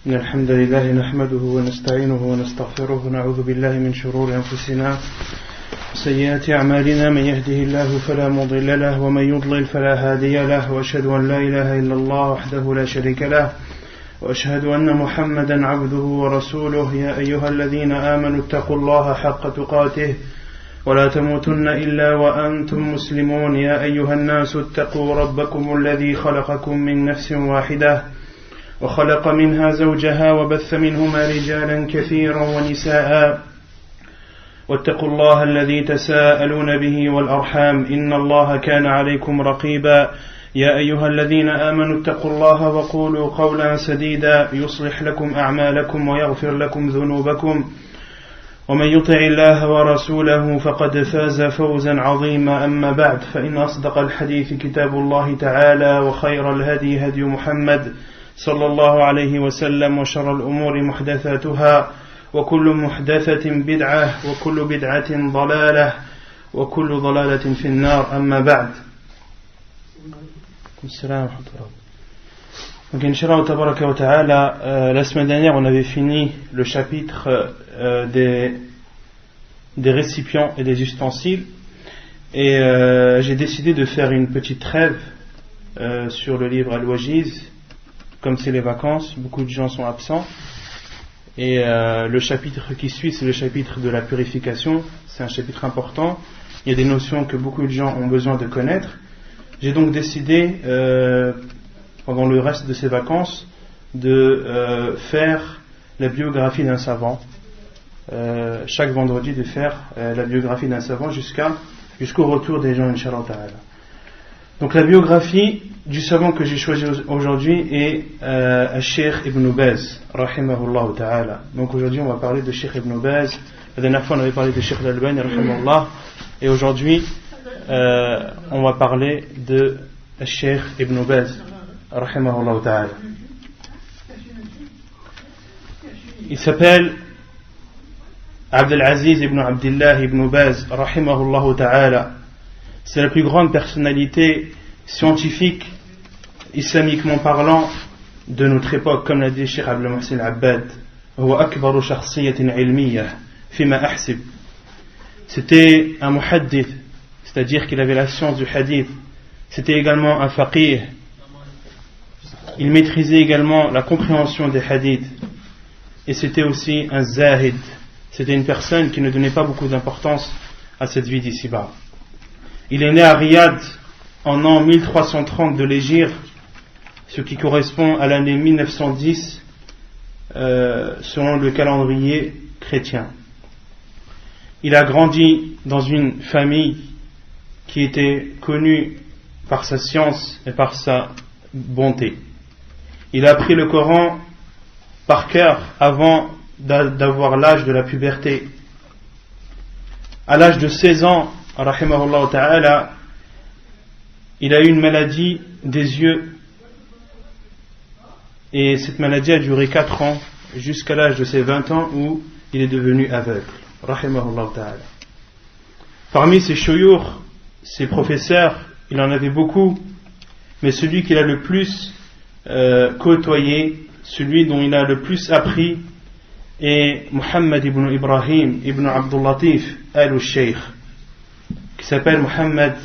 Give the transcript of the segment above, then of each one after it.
إن الحمد لله نحمده ونستعينه ونستغفره ونعوذ بالله من شرور أنفسنا وسيئات أعمالنا من يهده الله فلا مضل له ومن يضلل فلا هادي له وأشهد أن لا إله إلا الله وحده لا شريك له وأشهد أن محمدا عبده ورسوله يا أيها الذين آمنوا اتقوا الله حق تقاته ولا تموتن إلا وأنتم مسلمون يا أيها الناس اتقوا ربكم الذي خلقكم من نفس واحدة وخلق منها زوجها وبث منهما رجالا كثيرا ونساء واتقوا الله الذي تساءلون به والأرحام إن الله كان عليكم رقيبا يا أيها الذين آمنوا اتقوا الله وقولوا قولا سديدا يصلح لكم أعمالكم ويغفر لكم ذنوبكم ومن يطع الله ورسوله فقد فاز فوزا عظيما أما بعد فإن أصدق الحديث كتاب الله تعالى وخير الهدي هدي محمد صلى الله عليه وسلم وشر الأمور محدثاتها وكل محدثة بدعة وكل بدعة ضلالة وكل ضلالة في النار أما بعد. Donc Inch'Allah Tabaraka wa Ta'ala, la semaine dernière on avait fini le chapitre des récipients et des ustensiles et j'ai décidé de faire une petite trêve sur le livre Al-Wajiz. Comme c'est les vacances, beaucoup de gens sont absents et le chapitre qui suit c'est le chapitre de la purification. C'est un chapitre important, il y a des notions que beaucoup de gens ont besoin de connaître. J'ai donc décidé pendant le reste de ces vacances de faire la biographie d'un savant, chaque vendredi de faire la biographie d'un savant jusqu'au retour des gens Inch'Allah Ta'ala. Donc la biographie du savant que j'ai choisi aujourd'hui est Cheikh Ibn Baz rahimahullah ta'ala. Donc aujourd'hui on va parler de Cheikh Ibn Baz. La dernière fois on avait parlé de Cheikh Al-Albani rahimahullah et aujourd'hui on va parler de Cheikh Ibn Baz rahimahullah ta'ala. Il s'appelle Abdelaziz ibn Abdillah ibn Baz rahimahullah ta'ala. C'est la plus grande personnalité scientifique, islamiquement parlant, de notre époque, comme l'a dit Cheikh Abdel Mohsin Abbad. C'était un muhaddith, c'est-à-dire qu'il avait la science du hadith. C'était également un faqih. Il maîtrisait également la compréhension des hadiths. Et c'était aussi un zahid. C'était une personne qui ne donnait pas beaucoup d'importance à cette vie d'ici-bas. Il est né à Riyad en l'an 1330 de l'Hégire, ce qui correspond à l'année 1910 selon le calendrier chrétien. Il a grandi dans une famille qui était connue par sa science et par sa bonté. Il a appris le Coran par cœur avant d'avoir l'âge de la puberté. À l'âge de 16 ans, rahimahullah ta'ala, il a eu une maladie des yeux et cette maladie a duré 4 ans jusqu'à l'âge de ses 20 ans où il est devenu aveugle, rahimahullah ta'ala. Parmi ses shuyukh, ses professeurs, il en avait beaucoup, mais celui qu'il a le plus côtoyé, celui dont il a le plus appris est Muhammad ibn Ibrahim ibn Abdul Latif al-Sheikh, qui s'appelle Muhammad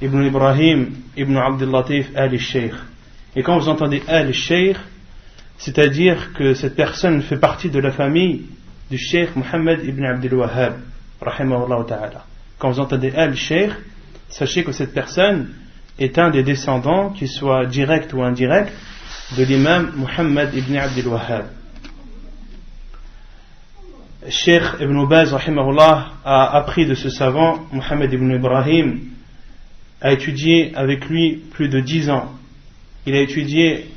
ibn Ibrahim ibn Abdul Latif al-Sheikh. Et quand vous entendez al-Sheikh, c'est-à-dire que cette personne fait partie de la famille du Sheikh Muhammad ibn Abdul Wahhab rahimahullah ta'ala. Quand vous entendez al-Sheikh, sachez que cette personne est un des descendants, qu'il soit direct ou indirect, de l'imam Muhammad ibn Abdul Wahhab. Cheikh Ibn Baz rahimahullah a appris de ce savant, Muhammad ibn Ibrahim, a étudié avec lui plus de 10 ans. Il a étudié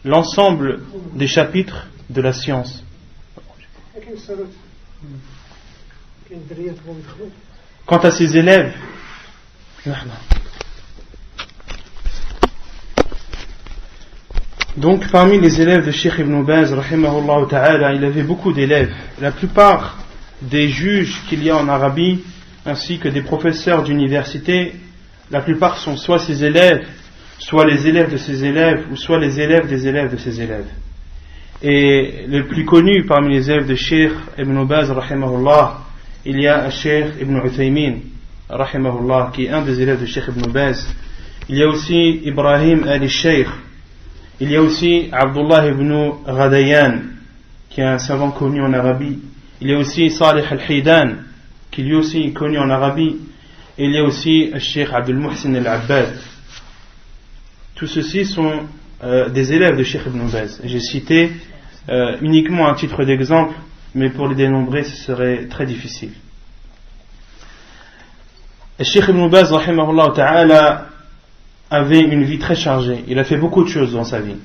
l'ensemble des chapitres de la science. Quant à ses élèves, donc parmi les élèves de Cheikh Ibn Baz rahimahullah ta'ala, il avait beaucoup d'élèves. La plupart des juges qu'il y a en Arabie ainsi que des professeurs d'université, la plupart sont soit ses élèves, soit les élèves de ses élèves, ou soit les élèves des élèves de ses élèves. Et le plus connu parmi les élèves de Cheikh Ibn Baz, rahimahullah, il y a Cheikh Ibn Uthaymin, rahimahullah, qui est un des élèves de Cheikh Ibn Baz. Il y a aussi Ibrahim al-Sheikh. Il y a aussi Abdullah ibn Ghadayan, qui est un savant connu en Arabie. Il y a aussi Salih al-Hidan, qui lui aussi est connu en Arabie. Et il y a aussi Cheikh Abdul Muhsin al-Abbad. Tous ceux-ci sont des élèves de Cheikh Ibn Baz. J'ai cité uniquement un titre d'exemple, mais pour les dénombrer ce serait très difficile. Cheikh Ibn Baz, rahimahullah ta'ala, avait une vie très chargée. Il a fait beaucoup de choses dans sa vie.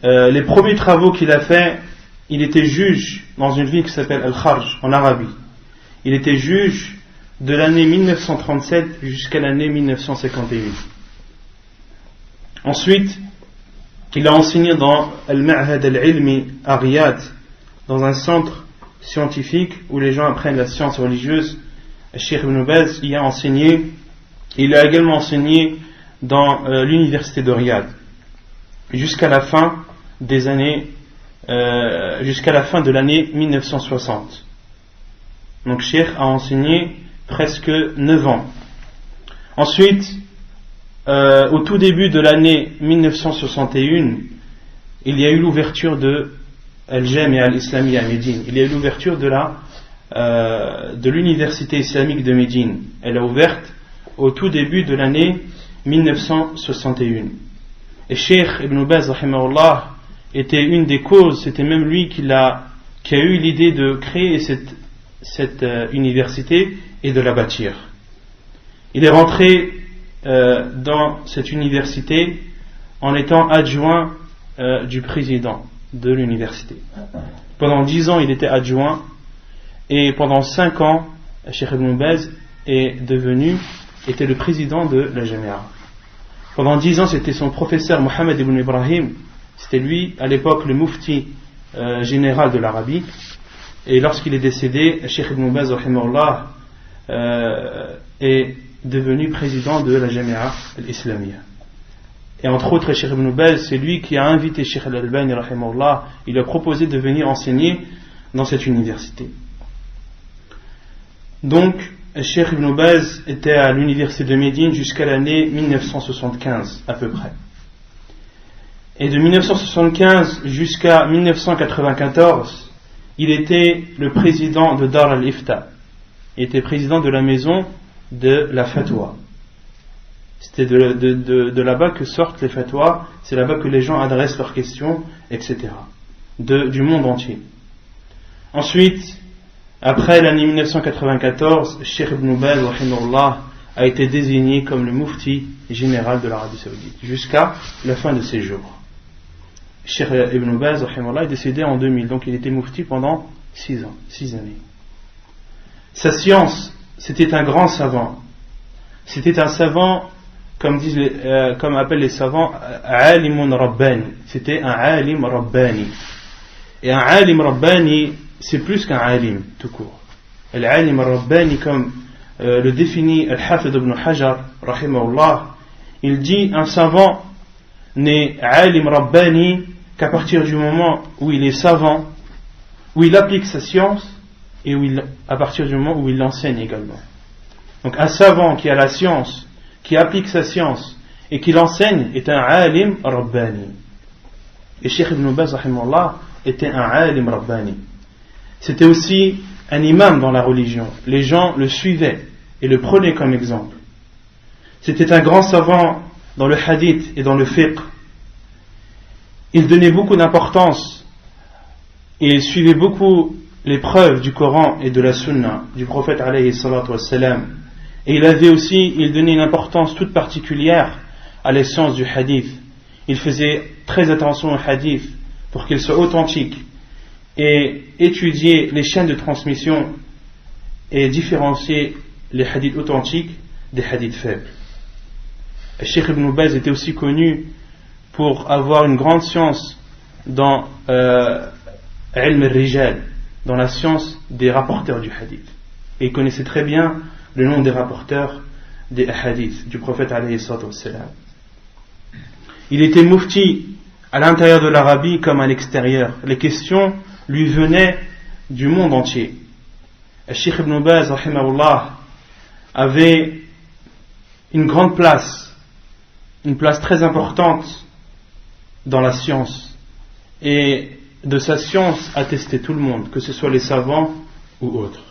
Les premiers travaux qu'il a fait, il était juge dans une ville qui s'appelle Al-Kharj en Arabie. Il était juge de l'année 1937 jusqu'à l'année 1951. Ensuite, il a enseigné dans Al-Ma'had al-Ilmi à Riyad, dans un centre scientifique où les gens apprennent la science religieuse. Cheikh Ibn Baz y a enseigné. Il a également enseigné dans l'université de Riyad jusqu'à la fin des années, jusqu'à la fin de l'année 1960. Donc Cheikh a enseigné presque 9 ans. Ensuite, au tout début de l'année 1961, il y a eu l'ouverture de Al-Jamia al-Islamiyya à Médine. Il y a eu l'ouverture de l'université islamique de Médine. Elle a ouverte au tout début de l'année 1961. Et Cheikh Ibn Baz, rahimahullah, était une des causes, c'était même lui qui a eu l'idée de créer cette université et de la bâtir. Il est rentré dans cette université en étant adjoint du président de l'université. Pendant 10 ans, il était adjoint, et pendant 5 ans, Cheikh Ibn Baz était le président de la Jamia. Pendant 10 ans, c'était son professeur Mohammed ibn Ibrahim. C'était lui, à l'époque, le mufti général de l'Arabie. Et lorsqu'il est décédé, Cheikh Ibn Baz, rahimahullah, est devenu président de la Jamia al-Islamiyya. Et entre autres, Cheikh Ibn Baz, c'est lui qui a invité Cheikh al-Albani, rahimahullah. Il a proposé de venir enseigner dans cette université. Donc, Cheikh Ibn Baz était à l'université de Médine jusqu'à l'année 1975 à peu près. Et de 1975 jusqu'à 1994, il était le président de Dar al-Ifta. Il était président de la maison de la fatwa. C'était de là-bas que sortent les fatwas, c'est là-bas que les gens adressent leurs questions, etc. Du monde entier. Ensuite, après l'année 1994, Cheikh Ibn Baz, rahimahullah, a été désigné comme le mufti général de l'Arabie Saoudite jusqu'à la fin de ses jours. Cheikh Ibn Baz, rahimahullah, est décédé en 2000, donc il était mufti pendant 6 années. Sa science, c'était un grand savant. C'était un savant, comme appellent les savants, alimun rabbani. C'était un alim rabbani. Et un alim rabbani, c'est plus qu'un alim, tout court. Al-alim al-rabbani, comme le définit Al-Hafid ibn Hajar, rahimahullah, il dit un savant n'est alim rabbani qu'à partir du moment où il est savant, où il applique sa science, et à partir du moment où il l'enseigne également. Donc un savant qui a la science, qui applique sa science, et qui l'enseigne, est un alim rabbani. Et Cheikh Ibn Baz, rahimahullah, était un alim rabbani. C'était aussi un imam dans la religion. Les gens le suivaient et le prenaient comme exemple. C'était un grand savant dans le hadith et dans le fiqh. Il donnait beaucoup d'importance et il suivait beaucoup les preuves du Coran et de la Sunna du prophète alayhi salatu wassalam. Et il donnait une importance toute particulière à l'essence du hadith. Il faisait très attention au hadith pour qu'il soit authentique et étudier les chaînes de transmission et différencier les hadiths authentiques des hadiths faibles. Cheikh Ibn Baz était aussi connu pour avoir une grande science dans ilm al-rijal, dans la science des rapporteurs du hadith. Et il connaissait très bien le nom des rapporteurs des hadiths du prophète alayhi salatu wassalam. Il était mufti à l'intérieur de l'Arabie comme à l'extérieur. Les questions lui venaient du monde entier. Cheikh Ibn Baz, rahimahullah, avait une grande place, une place très importante dans la science. Et de sa science attestait tout le monde, que ce soit les savants ou autres.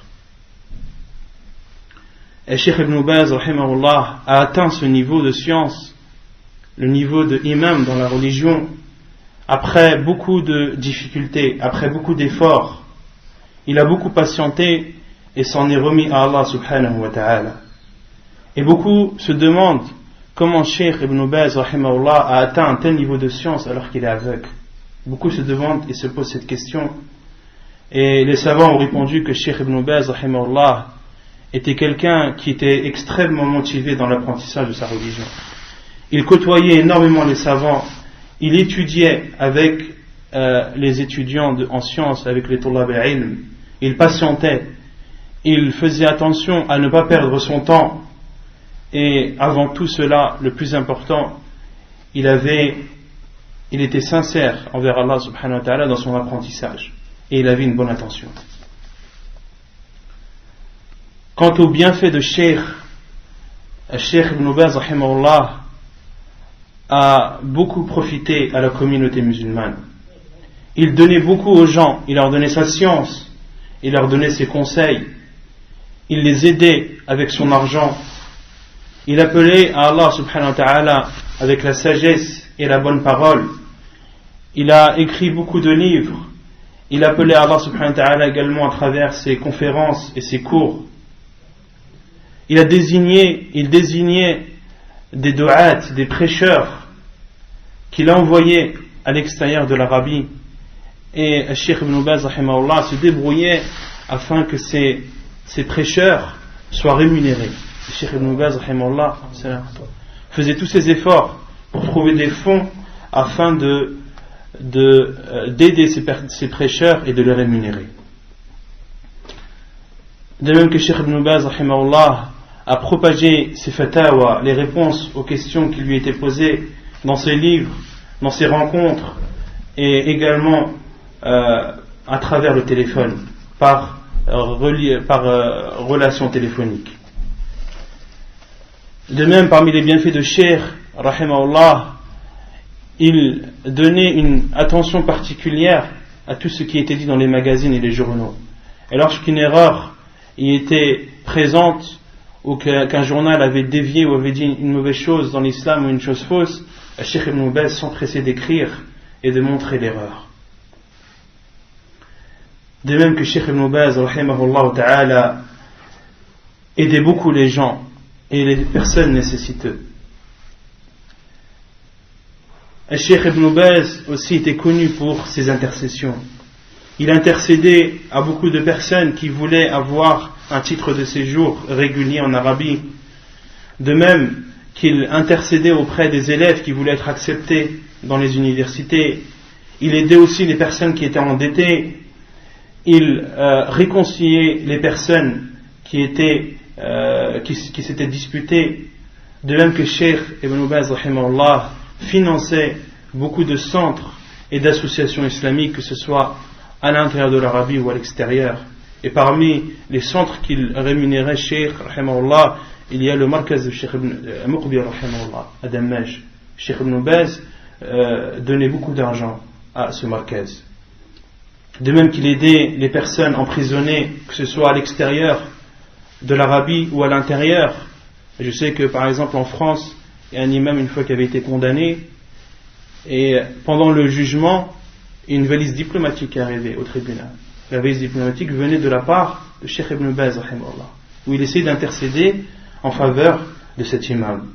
Et Cheikh Ibn Baz, rahimahullah, a atteint ce niveau de science, le niveau de imam dans la religion, après beaucoup de difficultés, après beaucoup d'efforts. Il a beaucoup patienté et s'en est remis à Allah subhanahu wa ta'ala. Et beaucoup se demandent comment Cheikh Ibn Baz rahimahullah a atteint un tel niveau de science alors qu'il est aveugle. Beaucoup se demandent et se posent cette question. Et les savants ont répondu que Cheikh Ibn Baz rahimahullah était quelqu'un qui était extrêmement motivé dans l'apprentissage de sa religion. Il côtoyait énormément les savants. Il étudiait avec les étudiants en sciences, avec les tulab al-ilm. Il patientait. Il faisait attention à ne pas perdre son temps. Et avant tout cela, le plus important, il était sincère envers Allah subhanahu wa ta'ala dans son apprentissage. Et il avait une bonne intention. Quant au bienfait de Cheikh Ibn Baz rahimahullah a beaucoup profité à la communauté musulmane. Il donnait beaucoup aux gens, il leur donnait sa science, il leur donnait ses conseils, il les aidait avec son argent, il appelait à Allah subhanahu wa ta'ala avec la sagesse et la bonne parole. Il a écrit beaucoup de livres, il appelait à Allah subhanahu wa ta'ala également à travers ses conférences et ses cours. Il désignait des du'at, des prêcheurs qu'il a envoyés à l'extérieur de l'Arabie, et Cheikh Ibn Baz rahimahullah se débrouillait afin que ces prêcheurs soient rémunérés. Cheikh Ibn Baz rahimahullah faisait tous ses efforts pour trouver des fonds afin d'aider ces prêcheurs et de les rémunérer. De même que Cheikh Ibn Baz rahimahullah a propagé ses fatawa, les réponses aux questions qui lui étaient posées dans ses livres, dans ses rencontres et également à travers le téléphone, par relation téléphonique. De même, parmi les bienfaits de Cheikh rahimahullah, il donnait une attention particulière à tout ce qui était dit dans les magazines et les journaux. Et lorsqu'une erreur y était présente, ou qu'un journal avait dévié ou avait dit une mauvaise chose dans l'islam ou une chose fausse, Cheikh Ibn Baz s'empressait d'écrire et de montrer l'erreur. De même que Cheikh Ibn Baz rahimahullah ta'ala aidait beaucoup les gens et les personnes nécessiteuses. Cheikh Ibn Baz aussi était connu pour ses intercessions. Il intercédait à beaucoup de personnes qui voulaient avoir un titre de séjour régulier en Arabie. De même qu'il intercédait auprès des élèves qui voulaient être acceptés dans les universités. Il aidait aussi les personnes qui étaient endettées. Il réconciliait les personnes qui s'étaient disputées. De même que Cheikh Ibn Baz rahimahullah finançait beaucoup de centres et d'associations islamiques, que ce soit à l'intérieur de l'Arabie ou à l'extérieur. Et parmi les centres qu'il rémunérait, Cheikh rahimahullah, il y a le markaz de Cheikh Ibn Muqbil rahimahullah à Dammaj. Cheikh Ibn Baz donnait beaucoup d'argent à ce markaz. De même qu'il aidait les personnes emprisonnées, que ce soit à l'extérieur de l'Arabie ou à l'intérieur. Je sais que par exemple en France, il y a un imam une fois qui avait été condamné, et pendant le jugement, une valise diplomatique est arrivée au tribunal. La valise diplomatique venait de la part de Cheikh Ibn Baz rahimahullah, où il essayait d'intercéder en faveur de cet imam.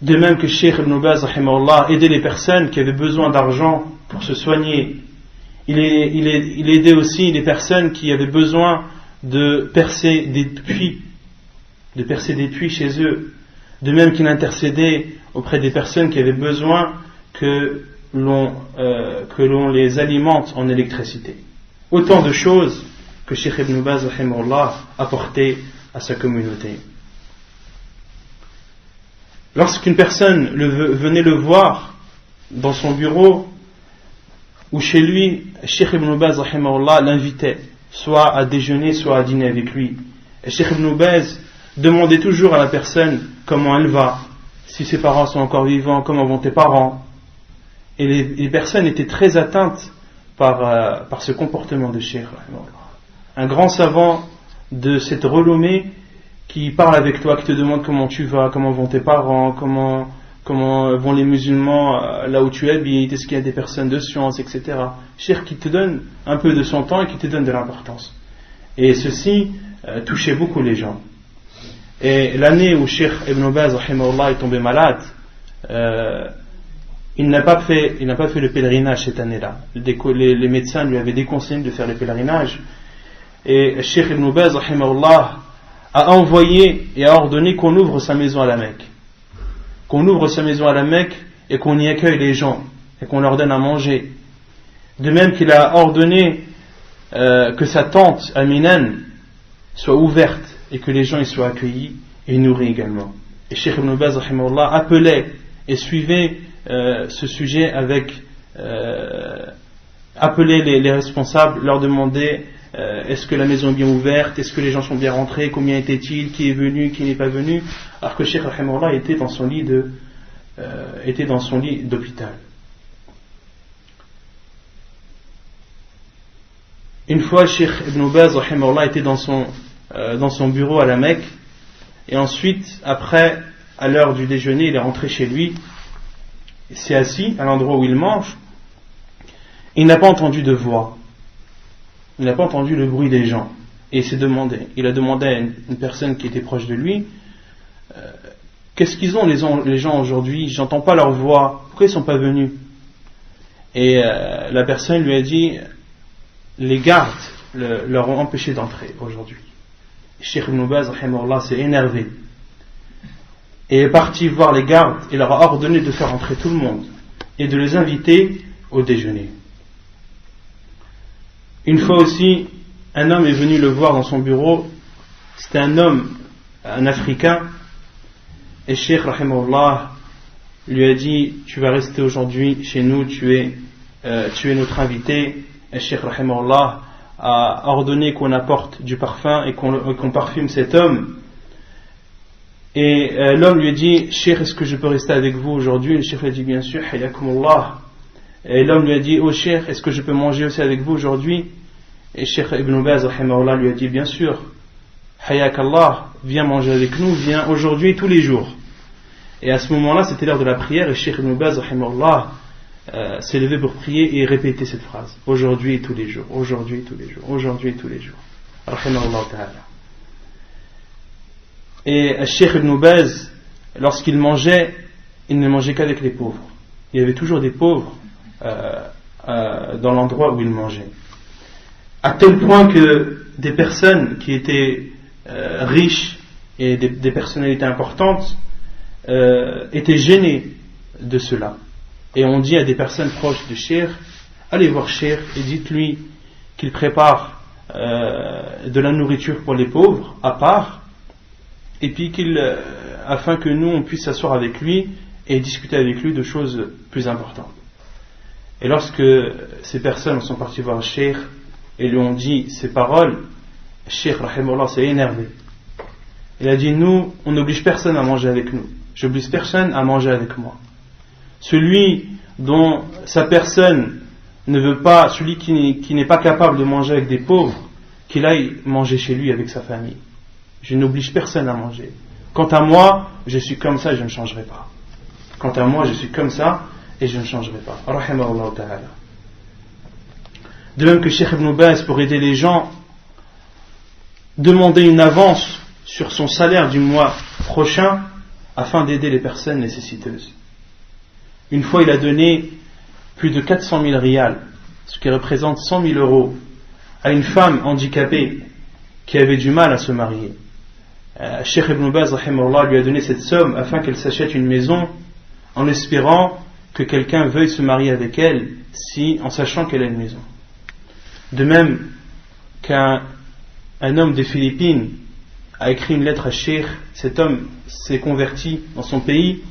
De même que Cheikh Ibn Baz rahimahullah aidait les personnes qui avaient besoin d'argent pour se soigner. Il aidait aussi les personnes qui avaient besoin de percer des puits chez eux. De même qu'il intercédait auprès des personnes qui avaient besoin que l'on les alimente en électricité. Autant de choses que Cheikh Ibn Baz rahimahullah apportait à sa communauté. Lorsqu'une personne venait le voir dans son bureau où chez lui, Cheikh Ibn Baz rahimahullah l'invitait soit à déjeuner, soit à dîner avec lui. Et Cheikh Ibn Baz demandait toujours à la personne comment elle va, si ses parents sont encore vivants, comment vont tes parents. Et les personnes étaient très atteintes par ce comportement de Cheikh rahimahullah. Un grand savant de cette renommée qui parle avec toi, qui te demande comment tu vas, comment vont tes parents, comment vont les musulmans là où tu habites, est-ce qu'il y a des personnes de science, etc. Cheikh qui te donne un peu de son temps et qui te donne de l'importance. Et ceci touchait beaucoup les gens. Et l'année où Cheikh Ibn Baz rahimahullah est tombé malade, il n'a pas fait le pèlerinage cette année-là. Les médecins lui avaient déconseillé de faire le pèlerinage. Et Cheikh Ibn Baz rahimahullah a envoyé et a ordonné qu'on ouvre sa maison à la Mecque. Qu'on ouvre sa maison à la Mecque et qu'on y accueille les gens et qu'on leur donne à manger. De même qu'il a ordonné que sa tente à Minan soit ouverte et que les gens y soient accueillis et nourris également. Et Cheikh Ibn Baz rahimahullah appelait et suivait ce sujet avec appeler les responsables, leur demander est-ce que la maison est bien ouverte, est-ce que les gens sont bien rentrés, combien était-il, qui est venu, qui n'est pas venu, alors que Cheikh rahimahullah était dans son lit d'hôpital. Une fois, Cheikh Ibn Baz rahimahullah était dans son bureau à la Mecque, et ensuite, après, à l'heure du déjeuner, il est rentré chez lui, il s'est assis à l'endroit où il mange, il n'a pas entendu de voix. Il n'a pas entendu le bruit des gens. Et il a demandé à une personne qui était proche de lui, qu'est-ce qu'ils ont les gens aujourd'hui? J'entends pas leur voix, pourquoi ils ne sont pas venus? Et la personne lui a dit, les gardes leur ont empêché d'entrer aujourd'hui. Cheikh Ibn Baz rahimahullah s'est énervé et est parti voir les gardes et leur a ordonné de faire entrer tout le monde et de les inviter au déjeuner. Une fois aussi, un homme est venu le voir dans son bureau. C'était un Africain, et Cheikh rahimahullah lui a dit, tu vas rester aujourd'hui chez nous, tu es notre invité. Et Cheikh rahimahullah a ordonné qu'on apporte du parfum et qu'on parfume cet homme. Et l'homme lui a dit, Cheikh, est-ce que je peux rester avec vous aujourd'hui? Le Cheikh lui a dit, bien sûr, hayakumullah. Et l'homme lui a dit, oh Cheikh, est-ce que je peux manger aussi avec vous aujourd'hui? Et Cheikh Ibn Baz rahimahullah lui a dit, bien sûr, hayakallah, viens manger avec nous, viens aujourd'hui et tous les jours. Et à ce moment-là, c'était l'heure de la prière, et Cheikh Ibn Baz rahimahullah s'est levé pour prier et répéter cette phrase, aujourd'hui et tous les jours, aujourd'hui et tous les jours, aujourd'hui et tous les jours, rahimahullah ta'ala. Et Cheikh Ibn Baz, lorsqu'il mangeait, il ne mangeait qu'avec les pauvres. Il y avait toujours des pauvres dans l'endroit où il mangeait, à tel point que des personnes qui étaient riches et des personnalités importantes étaient gênées de cela. Et on dit à des personnes proches de Cheikh, allez voir Cheikh et dites-lui qu'il prépare de la nourriture pour les pauvres à part, et puis afin que nous on puisse s'asseoir avec lui et discuter avec lui de choses plus importantes. Et lorsque ces personnes sont parties voir Cheikh et lui ont dit ces paroles, Cheikh rahimahullah s'est énervé. Il a dit, nous on n'oblige personne à manger avec nous, j'oblige personne à manger avec moi. Celui dont sa personne ne veut pas, celui qui n'est pas capable de manger avec des pauvres, qu'il aille manger chez lui avec sa famille. Je n'oblige personne à manger. Quant à moi, je suis comme ça et je ne changerai pas. Quant à moi, je suis comme ça et je ne changerai pas. Rahimahullah ta'ala. De même que Cheikh Ibn Baz, pour aider les gens, demandait une avance sur son salaire du mois prochain afin d'aider les personnes nécessiteuses. Une fois, il a donné plus de 400 000 riyals, ce qui représente 100 000 euros, à une femme handicapée qui avait du mal à se marier. Cheikh Ibn Baz rahimahullah lui a donné cette somme afin qu'elle s'achète une maison, en espérant que quelqu'un veuille se marier avec elle, en sachant qu'elle a une maison. De même qu'un homme des Philippines a écrit une lettre à Cheikh, cet homme s'est converti dans son pays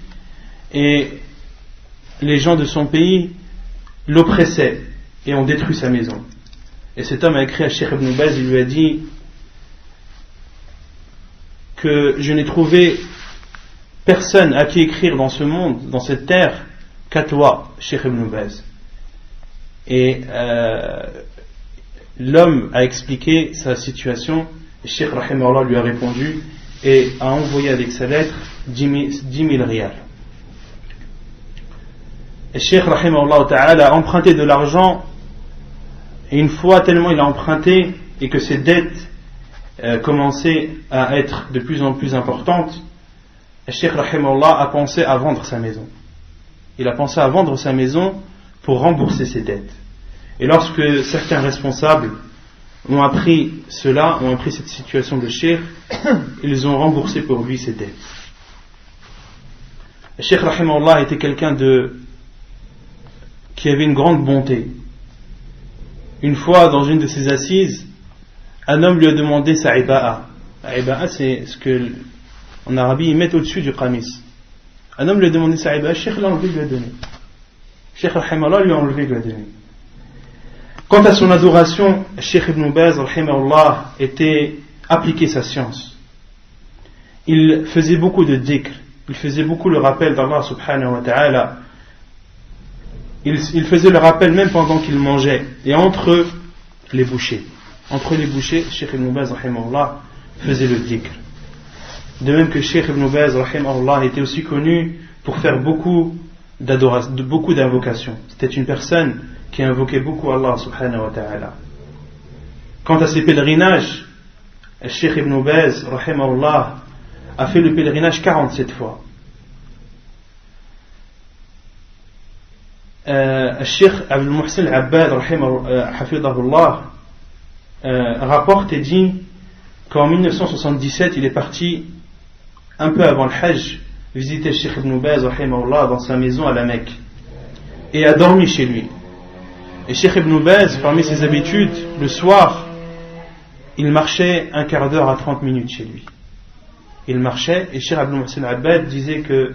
et les gens de son pays l'oppressaient et ont détruit sa maison. Et cet homme a écrit à Cheikh Ibn Baz, il lui a dit que je n'ai trouvé personne à qui écrire dans ce monde, dans cette terre, qu'à toi, Cheikh Ibn Baz. Et l'homme a expliqué sa situation, et Cheikh Rahimahullah lui a répondu et a envoyé avec sa lettre 10 000 rials. Et Cheikh Rahimahullah Ta'ala a emprunté de l'argent, et une fois tellement il a emprunté et que ses dettes commençaient à être de plus en plus importantes, Cheikh Rahimahullah a pensé à vendre sa maison. Il a pensé à vendre sa maison pour rembourser ses dettes. Et lorsque certains responsables ont appris cela, ont appris cette situation de Cheikh, ils ont remboursé pour lui ses dettes. Cheikh Rahimahullah était quelqu'un qui avait une grande bonté. Une fois, dans une de ses assises, un homme lui a demandé sa iba'a. La iba'a, c'est ce que en Arabie ils mettent au-dessus du qamis. Un homme lui a demandé sa iba'a, Cheikh l'a enlevé, lui a donné. Cheikh Rahimahullah lui a enlevé, lui a donné. Quant à son adoration, Cheikh Ibn Baz Rahimahullah était appliqué sa science. Il faisait beaucoup de dhikr, il faisait beaucoup le rappel d'Allah subhanahu wa ta'ala. Il faisait le rappel même pendant qu'il mangeait et entre les bouchées. Entre les bouchées, Cheikh Ibn Baz Rahimahullah faisait le dhikr. De même que Cheikh Ibn Baz Rahimahullah était aussi connu pour faire beaucoup d'invocations. C'était une personne qui invoquait beaucoup Allah subhanahu wa ta'ala. Quant à ses pèlerinages, Cheikh Ibn Baz Rahimahullah a fait le pèlerinage 47 fois. Cheikh Abdul Muhsin Al-Abbad Hafidahullah rapporte et dit qu'en 1977 il est parti un peu avant le Hajj visiter Cheikh Ibn Baz Rahimahullah dans sa maison à la Mecque et a dormi chez lui. Et Cheikh Ibn Baz, parmi ses habitudes, le soir il marchait un quart d'heure à 30 minutes chez lui. Il marchait et Cheikh Abdul Muhsin Al-Abbad disait que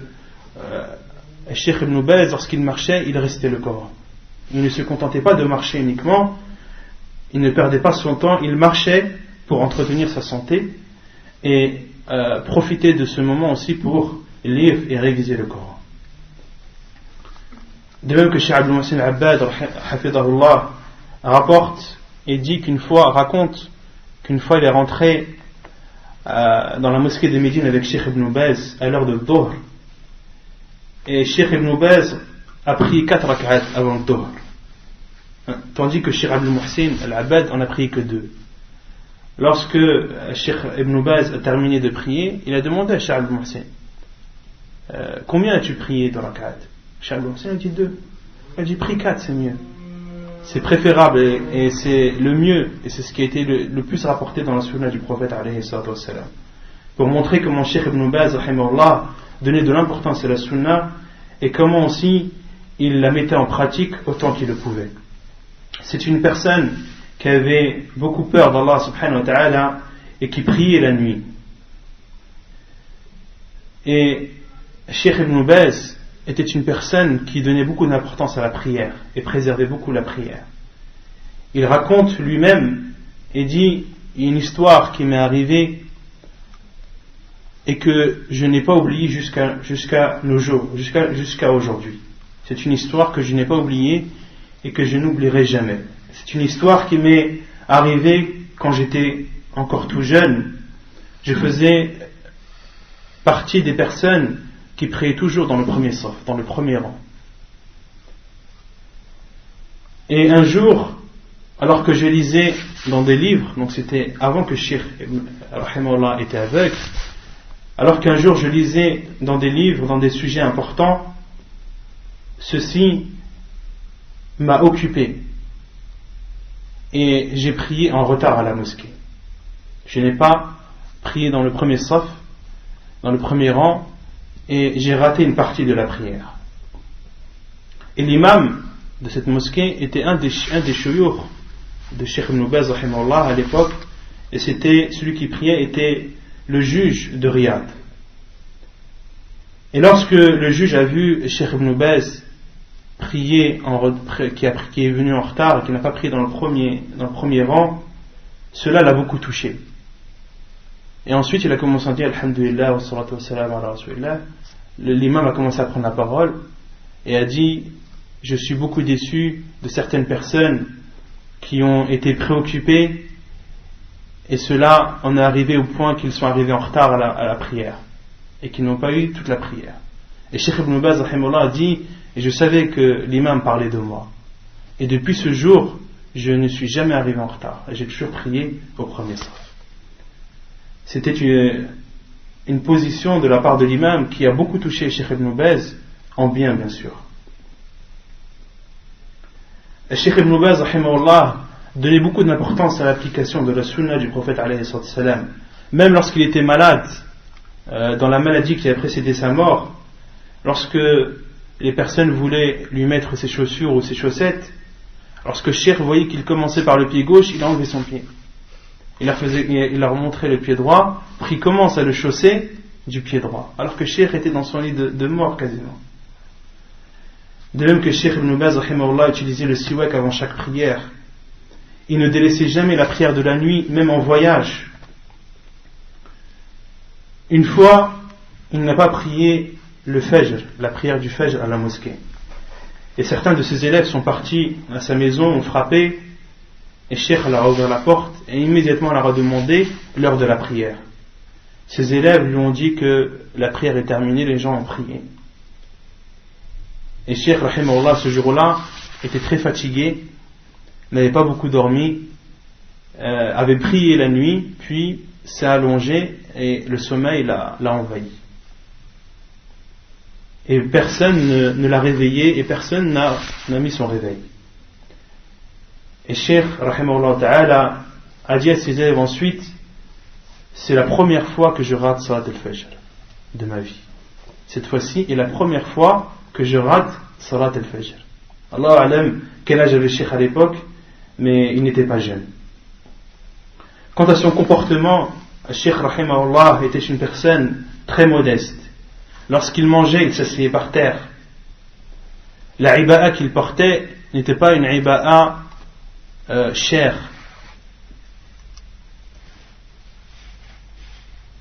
Cheikh Ibn Baz, lorsqu'il marchait, il récitait le Coran. Il ne se contentait pas de marcher uniquement, il ne perdait pas son temps, il marchait pour entretenir sa santé et profiter de ce moment aussi pour lire et réviser le Coran. De même que Cheikh Abdul Muhsin Al-Abbad Hafidahullah raconte qu'une fois il est rentré dans la mosquée de Médine avec Cheikh Ibn Baz à l'heure de Dhuhr. Et Cheikh Ibn Baz a pris 4 rak'at avant le Dhuhr, tandis que Cheikh Abdul Muhsin Al-Abbad en a pris que 2. Lorsque Cheikh Ibn Baz a terminé de prier, il a demandé à Cheikh Abdul Muhsin combien as-tu prié de rak'at? Cheikh Abdul Muhsin a dit 2. Il a dit prie 4, c'est mieux, c'est préférable et c'est le mieux, et c'est ce qui a été le plus rapporté dans la sunna du prophète alayhi salatu wassalam, pour montrer comment Cheikh Ibn Baz rahimahullah donnait de l'importance à la sunna et comment aussi il la mettait en pratique autant qu'il le pouvait. C'est une personne qui avait beaucoup peur d'Allah subhanahu wa ta'ala et qui priait la nuit. Et Cheikh Ibn Baz était une personne qui donnait beaucoup d'importance à la prière et préservait beaucoup la prière. Il raconte lui-même et dit une histoire qui m'est arrivée et que je n'ai pas oublié jusqu'à nos jours, jusqu'à aujourd'hui. C'est une histoire que je n'ai pas oubliée et que je n'oublierai jamais. C'est une histoire qui m'est arrivée quand j'étais encore tout jeune. Je faisais partie des personnes qui priaient toujours dans le premier saf, dans le premier rang. Et un jour, alors que je lisais dans des livres, donc c'était avant que Cheikh Rahimahullah était aveugle, alors qu'un jour je lisais dans des livres, dans des sujets importants, ceci m'a occupé et j'ai prié en retard à la mosquée. Je n'ai pas prié dans le premier saf, dans le premier rang, et j'ai raté une partie de la prière. Et l'imam de cette mosquée était un des shuyukh de Cheikh Ibn Baz rahimahullah à l'époque, et c'était celui qui priait était le juge de Riyad. Et lorsque le juge a vu Cheikh Ibn Baz qui est venu en retard et qui n'a pas prié dans le premier rang, cela l'a beaucoup touché. Et ensuite il a commencé à dire Alhamdulillah wa salatu wa salam ala rasulillah. L'imam a commencé à prendre la parole et a dit: je suis beaucoup déçu de certaines personnes qui ont été préoccupées, et cela en est arrivé au point qu'ils sont arrivés en retard à la prière et qu'ils n'ont pas eu toute la prière. Et Cheikh Ibn Baz rahimahullah a dit: et je savais que l'imam parlait de moi, et depuis ce jour je ne suis jamais arrivé en retard et j'ai toujours prié au premier saf. C'était une position de la part de l'imam qui a beaucoup touché Cheikh Ibn Baz, en bien sûr. Et Cheikh Ibn Baz rahimahullah donnait beaucoup d'importance à l'application de la sunna du prophète alayhi salam. Même lorsqu'il était malade, dans la maladie qui avait précédé sa mort, lorsque les personnes voulaient lui mettre ses chaussures ou ses chaussettes, lorsque Cheikh voyait qu'il commençait par le pied gauche, il a enlevé son pied. Il leur montrait le pied droit, puis il commence à le chausser du pied droit, alors que Cheikh était dans son lit de mort quasiment. De même que Cheikh Ibn Baz rahimahullah utilisait le siwak avant chaque prière. Il ne délaissait jamais la prière de la nuit, même en voyage. Une fois, il n'a pas prié le Fajr, la prière du Fajr à la mosquée. Et certains de ses élèves sont partis à sa maison, ont frappé, et Cheikh leur a ouvert la porte, et immédiatement leur a demandé l'heure de la prière. Ses élèves lui ont dit que la prière est terminée, les gens ont prié. Et Cheikh rahimahullah ce jour-là était très fatigué, n'avait pas beaucoup dormi, avait prié la nuit, puis s'est allongé et le sommeil l'a envahi. Et personne ne l'a réveillé et personne n'a mis son réveil. Et Cheikh rahimahullah ta'ala a dit à ses élèves ensuite: c'est la première fois que je rate Salat al-Fajr de ma vie. Cette fois-ci est la première fois que je rate Salat al-Fajr. Allah alam quel âge avait le Cheikh à l'époque, mais il n'était pas jeune. Quant à son comportement, le Cheikh rahimahullah était une personne très modeste. Lorsqu'il mangeait, il s'asseyait par terre. La iba'a qu'il portait n'était pas une iba'a chère.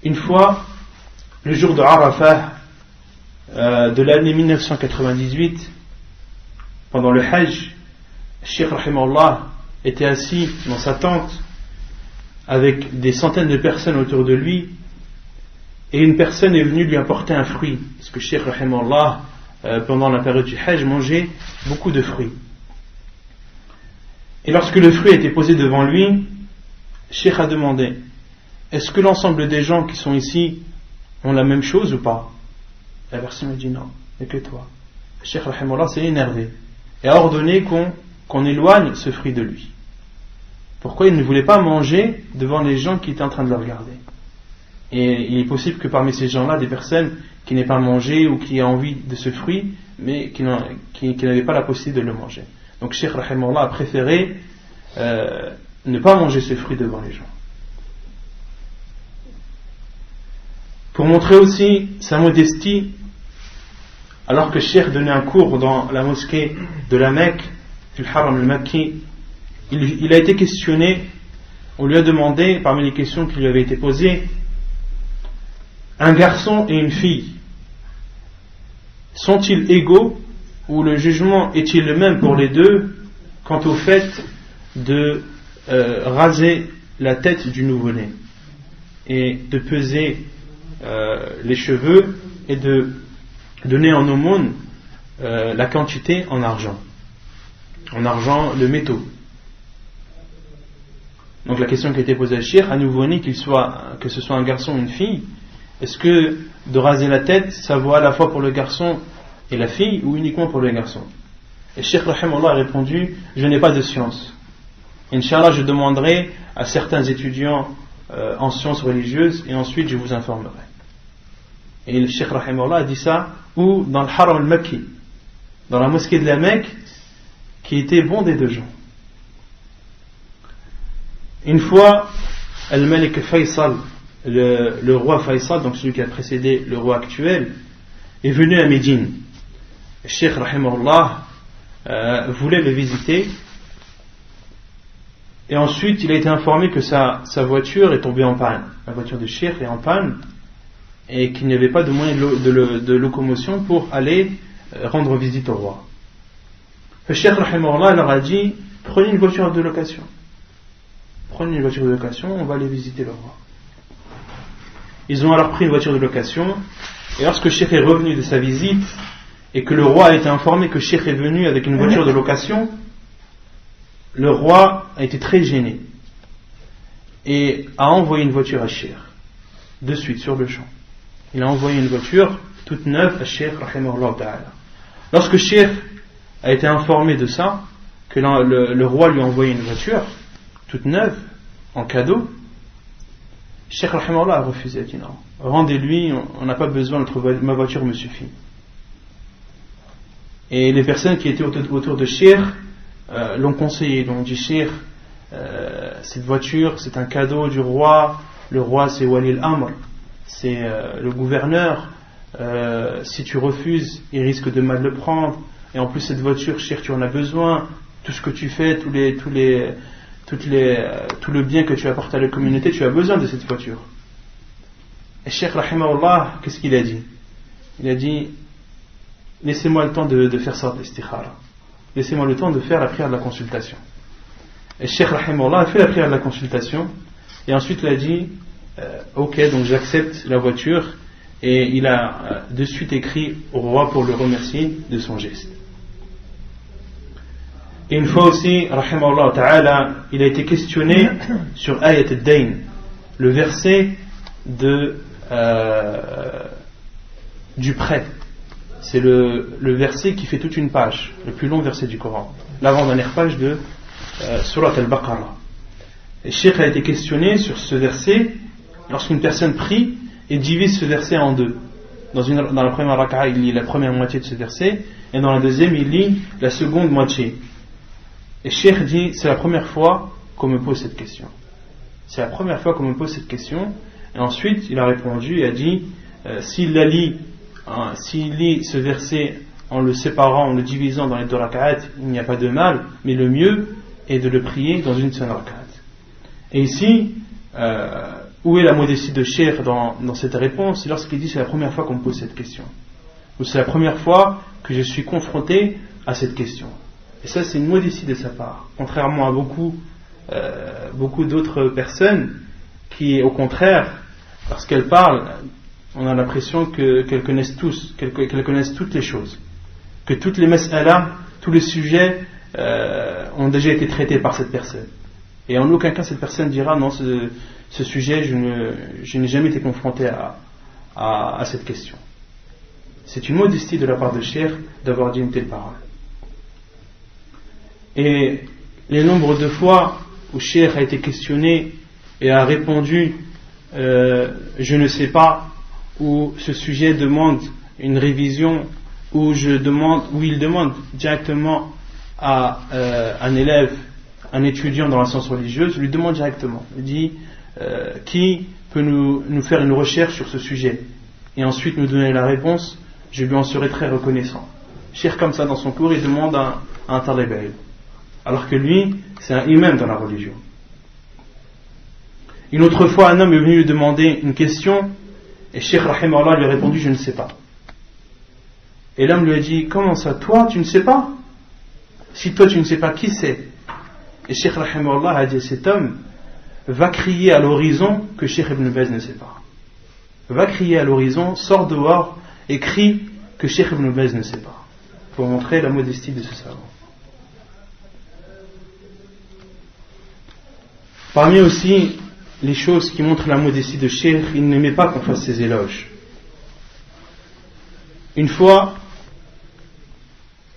Une fois, le jour de Arafah de l'année 1998, pendant le Hajj, Cheikh rahimahullah était assis dans sa tente avec des centaines de personnes autour de lui, et une personne est venue lui apporter un fruit, parce que Cheikh rahimahullah pendant la période du Hajj mangeait beaucoup de fruits. Et lorsque le fruit était posé devant lui, Cheikh a demandé: est-ce que l'ensemble des gens qui sont ici ont la même chose ou pas? La personne a dit non, et que toi. Cheikh rahimahullah s'est énervé et a ordonné qu'on éloigne ce fruit de lui. Pourquoi? Il ne voulait pas manger devant les gens qui étaient en train de le regarder. Et il est possible que parmi ces gens-là, des personnes qui n'aient pas mangé ou qui aient envie de ce fruit, mais qui n'avaient pas la possibilité de le manger. Donc Cheikh rahimahullah a préféré ne pas manger ce fruit devant les gens. Pour montrer aussi sa modestie, alors que Cheikh donnait un cours dans la mosquée de la Mecque, le Haram al-Makki, il a été questionné. On lui a demandé, parmi les questions qui lui avaient été posées: un garçon et une fille sont-ils égaux, ou le jugement est-il le même pour les deux quant au fait de raser la tête du nouveau-né et de peser les cheveux et de donner en aumône la quantité en argent, le métaux. Donc la question qui a été posée à Cheikh: un nouveau-né, que ce soit un garçon ou une fille, est-ce que de raser la tête ça vaut à la fois pour le garçon et la fille ou uniquement pour le garçon? Et Cheikh rahimahullah a répondu: je n'ai pas de science. Inch'Allah, je demanderai à certains étudiants en sciences religieuses et ensuite je vous informerai. Et le Cheikh rahimahullah a dit ça ou dans le Haram al-Makki, dans la mosquée de la Mecque, qui était bondée de gens. Une fois, Al-Malik Faisal, le roi Faisal, donc celui qui a précédé le roi actuel, est venu à Médine. Le Cheikh rahimahullah voulait le visiter, et ensuite il a été informé que sa voiture est tombée en panne, la voiture de Cheikh est en panne, et qu'il n'y avait pas de moyen de locomotion pour aller rendre visite au roi. Le Cheikh rahimahullah leur a dit, prenez une voiture de location, on va aller visiter le roi. Ils ont alors pris une voiture de location, et lorsque Cheikh est revenu de sa visite et que le roi a été informé que Cheikh est venu avec une voiture de location, le roi a été très gêné et a envoyé une voiture à Cheikh de suite sur le champ. Il a envoyé une voiture toute neuve à Cheikh rahimahullah ta'ala. Lorsque Cheikh a été informé de ça, que le roi lui a envoyé une voiture toute neuve en cadeau, Cheikh rahimahullah a refusé, a dit non, rendez-lui, on n'a pas besoin, ma voiture me suffit. Et les personnes qui étaient autour de Cheikh l'ont conseillé, l'ont dit Cheikh, cette voiture c'est un cadeau du roi, le roi c'est Wali al-Amr, c'est le gouverneur, si tu refuses il risque de mal le prendre, et en plus cette voiture Cheikh tu en as besoin, tout ce que tu fais, tout le bien que tu apportes à la communauté, tu as besoin de cette voiture. Et Cheikh rahimahullah, qu'est-ce qu'il a dit? Il a dit, laissez-moi le temps de faire ça, l'istikhara. Laissez-moi le temps de faire la prière de la consultation. Et Cheikh rahimahullah a fait la prière de la consultation, et ensuite il a dit, ok, donc j'accepte la voiture, et il a de suite écrit au roi pour le remercier de son geste. Et une fois aussi, rahimahullah ta'ala, il a été questionné sur Ayat al-Dayn, le verset du prêt. C'est le verset qui fait toute une page, le plus long verset du Coran, l'avant-dernière page de Surat al-Baqarah. Et Cheikh a été questionné sur ce verset lorsqu'une personne prie et divise ce verset en deux. Dans la première raka'a, il lit la première moitié de ce verset, et dans la deuxième, il lit la seconde moitié. Et Cheikh dit, c'est la première fois qu'on me pose cette question. C'est la première fois qu'on me pose cette question. Et ensuite, il a répondu et a dit, s'il lit ce verset en le séparant, en le divisant dans les deux rak'at, il n'y a pas de mal, mais le mieux est de le prier dans une seule rak'at. Et ici, où est la modestie de Cheikh dans cette réponse? C'est lorsqu'il dit, c'est la première fois qu'on me pose cette question. Ou c'est la première fois que je suis confronté à cette question. Et ça, c'est une modestie de sa part, contrairement à beaucoup d'autres personnes qui, au contraire, lorsqu'elles parlent, on a l'impression qu'elles connaissent qu'elles connaissent toutes les choses, que toutes les mas'ala, tous les sujets ont déjà été traités par cette personne. Et en aucun cas cette personne dira non, ce sujet, je n'ai jamais été confronté à cette question. C'est une modestie de la part de Cheikh d'avoir dit une telle parole. Et les nombres de fois où Cheikh a été questionné et a répondu je ne sais pas, ou ce sujet demande une révision, ou il demande directement à un élève, un étudiant dans la science religieuse, lui demande directement, il dit qui peut nous faire une recherche sur ce sujet et ensuite nous donner la réponse, je lui en serai très reconnaissant. Cheikh comme ça dans son cours, il demande à un talib ilm, alors que lui c'est un imam dans la religion. Une autre fois, un homme est venu lui demander une question et Cheikh rahimahullah lui a répondu je ne sais pas. Et l'homme lui a dit comment ça, toi tu ne sais pas? Si toi tu ne sais pas, qui sait? Et Cheikh rahimahullah a dit cet homme va crier à l'horizon que Cheikh Ibn Baz ne sait pas. Va crier à l'horizon, sors dehors et crie que Cheikh Ibn Baz ne sait pas, pour montrer la modestie de ce savant. Parmi aussi les choses qui montrent la modestie de Cheikh, il n'aimait pas qu'on fasse ses éloges. Une fois,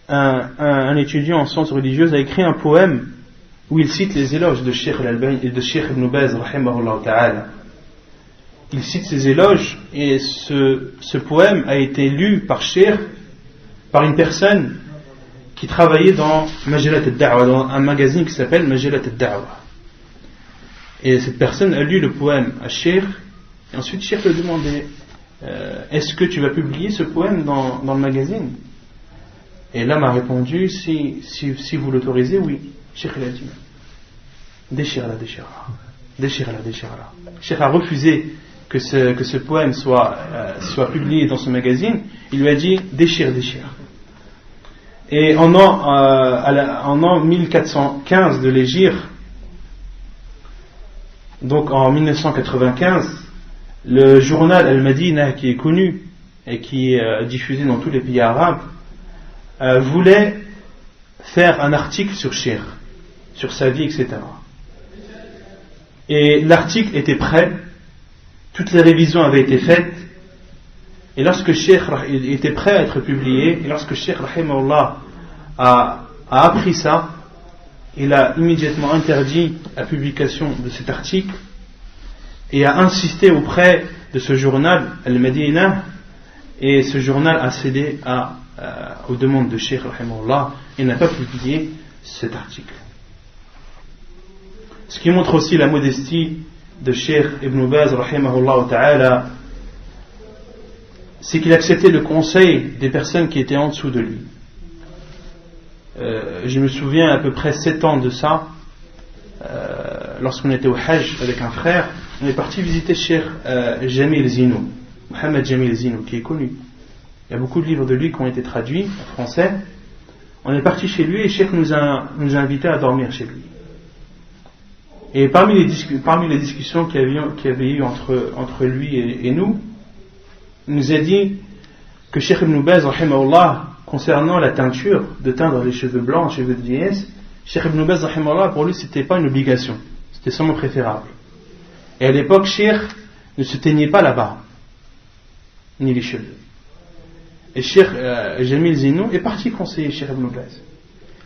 un étudiant en sciences religieuses a écrit un poème où il cite les éloges de Cheikh Al-Albani et de Cheikh Ibn Baz rahimahullah ta'ala. Il cite ces éloges et ce poème a été lu par Cheikh par une personne qui travaillait dans Majalat al-Da'wa, dans un magazine qui s'appelle Majalat al-Da'wa. Et cette personne a lu le poème à Cheikh, et ensuite Cheikh lui a demandé est-ce que tu vas publier ce poème dans le magazine? Et l'homme a répondu, si vous l'autorisez, oui. Cheikh il a dit, déchire-la. Cheikh a refusé que ce poème soit publié dans ce magazine. Il lui a dit, déchire. Et en an 1415 de l'Hégire, donc en 1995, le journal Al-Madina, qui est connu et qui est diffusé dans tous les pays arabes, voulait faire un article sur Cheikh, sur sa vie, etc. Et l'article était prêt, toutes les révisions avaient été faites, et lorsque Cheikh était prêt à être publié, et lorsque Cheikh rahimahullah a appris ça, il a immédiatement interdit la publication de cet article et a insisté auprès de ce journal Al-Madina, et ce journal a cédé aux demandes de Cheikh rahimahullah et n'a pas publié cet article. Ce qui montre aussi la modestie de Cheikh Ibn Baz rahimahullah ta'ala, c'est qu'il acceptait le conseil des personnes qui étaient en dessous de lui. Je me souviens à peu près 7 ans de ça, lorsqu'on était au Hajj avec un frère, on est parti visiter Cheikh Jamil Zinou, Mohamed Jamil Zinou, qui est connu. Il y a beaucoup de livres de lui qui ont été traduits en français. On est parti chez lui et Cheikh nous a invités à dormir chez lui. Et parmi les discussions qu'il y avait eu entre lui et nous, il nous a dit que Cheikh Ibn Baz rahimahullah, concernant la teinture, de teindre les cheveux blancs, les cheveux de vieillesse, Cheikh Ibn Baz rahimahullah, pour lui c'était pas une obligation, c'était seulement préférable. Et à l'époque, Cheikh ne se teignait pas la barbe ni les cheveux. Et Cheikh Jamil Zinou est parti conseiller Cheikh Ibn Baz.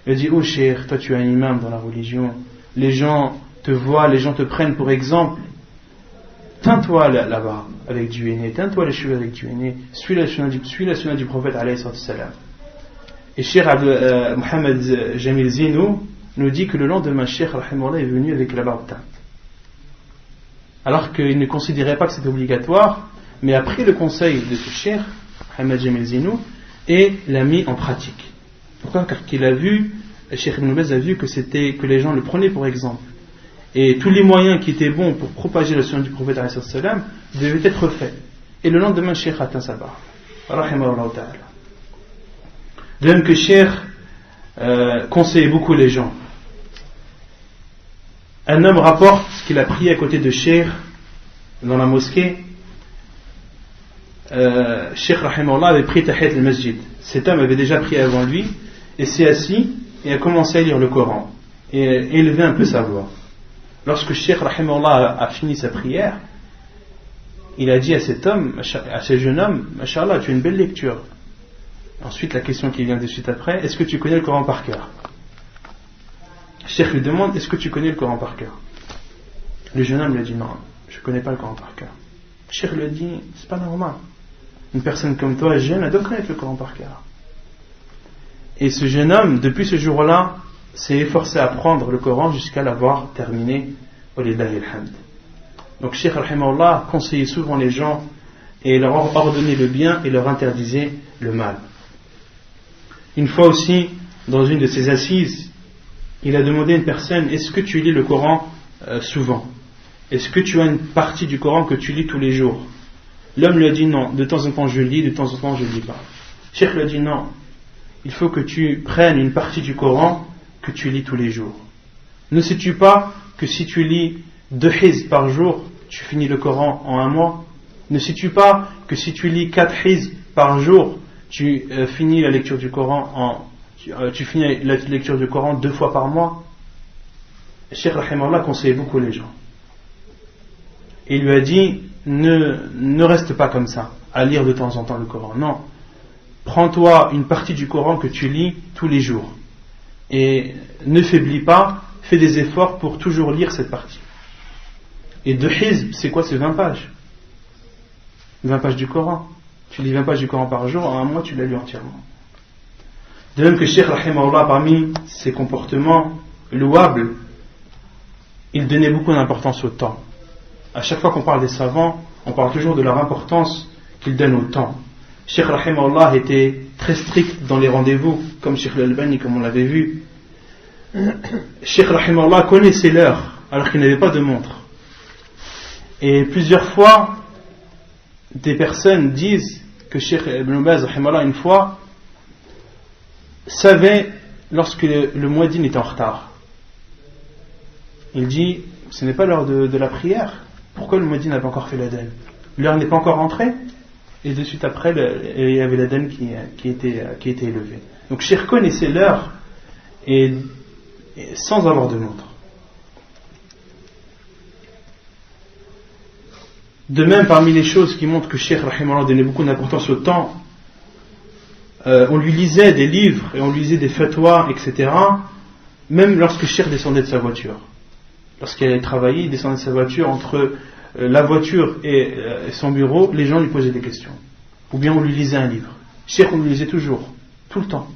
Il a dit, oh Cheikh, toi tu es un imam dans la religion, les gens te voient, les gens te prennent pour exemple, teins-toi la barbe avec du henné, teins-toi les cheveux avec du henné, suis la sunna du prophète alayhi salam. Et Cheikh Mohamed Jamil Zinou nous dit que le lendemain, Cheikh rahimahullah est venu avec la barbe teinte. Alors qu'il ne considérait pas que c'était obligatoire, mais a pris le conseil de ce Cheikh Mohamed Jamil Zinou et l'a mis en pratique. Pourquoi? Car qu'il a vu, Cheikh Ibn Baz a vu que les gens le prenaient pour exemple. Et tous les moyens qui étaient bons pour propager la sunna du prophète alayhi salam devaient être faits. Et le lendemain, Cheikh a teint sa barbe. Rahimahullah ta'ala. De même que Cheikh conseillait beaucoup les gens. Un homme rapporte qu'il a prié à côté de Cheikh dans la mosquée. Cheikh rahimahullah avait pris Tahiyat al-Masjid. Cet homme avait déjà prié avant lui et s'est assis et a commencé à lire le Coran et élevé un peu sa voix. Lorsque Cheikh rahimahullah a fini sa prière, il a dit à cet homme, à ce jeune homme, Masha'Allah, tu as une belle lecture. Ensuite, la question qui vient de suite après, est-ce que tu connais le Coran par cœur? Cheikh lui demande, est-ce que tu connais le Coran par cœur? Le jeune homme lui a dit, non, je ne connais pas le Coran par cœur. Cheikh lui a dit, c'est pas normal. Une personne comme toi, jeune, elle doit connaître le Coran par cœur. Et ce jeune homme, depuis ce jour-là, s'est efforcé à apprendre le Coran jusqu'à l'avoir terminé. Walillahi alhamd. Donc Cheikh rahimahullah conseillait souvent les gens et leur ordonnait le bien et leur interdisait le mal. Une fois aussi, dans une de ses assises, il a demandé à une personne, est-ce que tu lis le Coran souvent? Est-ce que tu as une partie du Coran que tu lis tous les jours? L'homme lui a dit non, de temps en temps je lis, de temps en temps je ne lis pas. Cheikh lui a dit non, il faut que tu prennes une partie du Coran que tu lis tous les jours. Ne sais-tu pas que si tu lis 2 hizb par jour, tu finis le Coran en un mois? Ne sais-tu pas que si tu lis 4 hizb par jour, tu finis la lecture du Coran tu finis la lecture du Coran 2 fois par mois? Cheikh rahimahullah conseillait beaucoup les gens. Il lui a dit, ne reste pas comme ça, à lire de temps en temps le Coran. Non, prends-toi une partie du Coran que tu lis tous les jours. Et ne faiblis pas, fais des efforts pour toujours lire cette partie. Et 2 hizb, c'est quoi? C'est 20 pages. 20 pages du Coran. Tu lis 20 pages du Coran par jour, en un mois tu l'as lu entièrement. De même que Cheikh rahimahullah, parmi ses comportements louables, il donnait beaucoup d'importance au temps. À chaque fois qu'on parle des savants, on parle toujours de leur importance qu'ils donnent au temps. Cheikh rahimahullah était très strict dans les rendez-vous, comme Cheikh Al-Albani, comme on l'avait vu. Cheikh Rahimahullah connaissait l'heure, alors qu'il n'avait pas de montre. Et plusieurs fois, des personnes disent que Cheikh Ibn Baz, Rahimahullah, une fois, savait lorsque le mueddin était en retard. Il dit, ce n'est pas l'heure de la prière. Pourquoi le mueddin n'a pas encore fait l'adhan? L'heure n'est pas encore entrée. Et de suite après, il y avait l'adhan qui était élevée. Donc Cheikh connaissait l'heure et sans avoir de montre. De même, parmi les choses qui montrent que Cheikh Rahimahullah donnait beaucoup d'importance au temps, on lui lisait des livres et on lui lisait des fatwas, etc. Même lorsque Cheikh descendait de sa voiture. Lorsqu'il allait travailler, il descendait de sa voiture. Entre la voiture et son bureau, les gens lui posaient des questions. Ou bien on lui lisait un livre. Cheikh, on lui lisait toujours, tout le temps.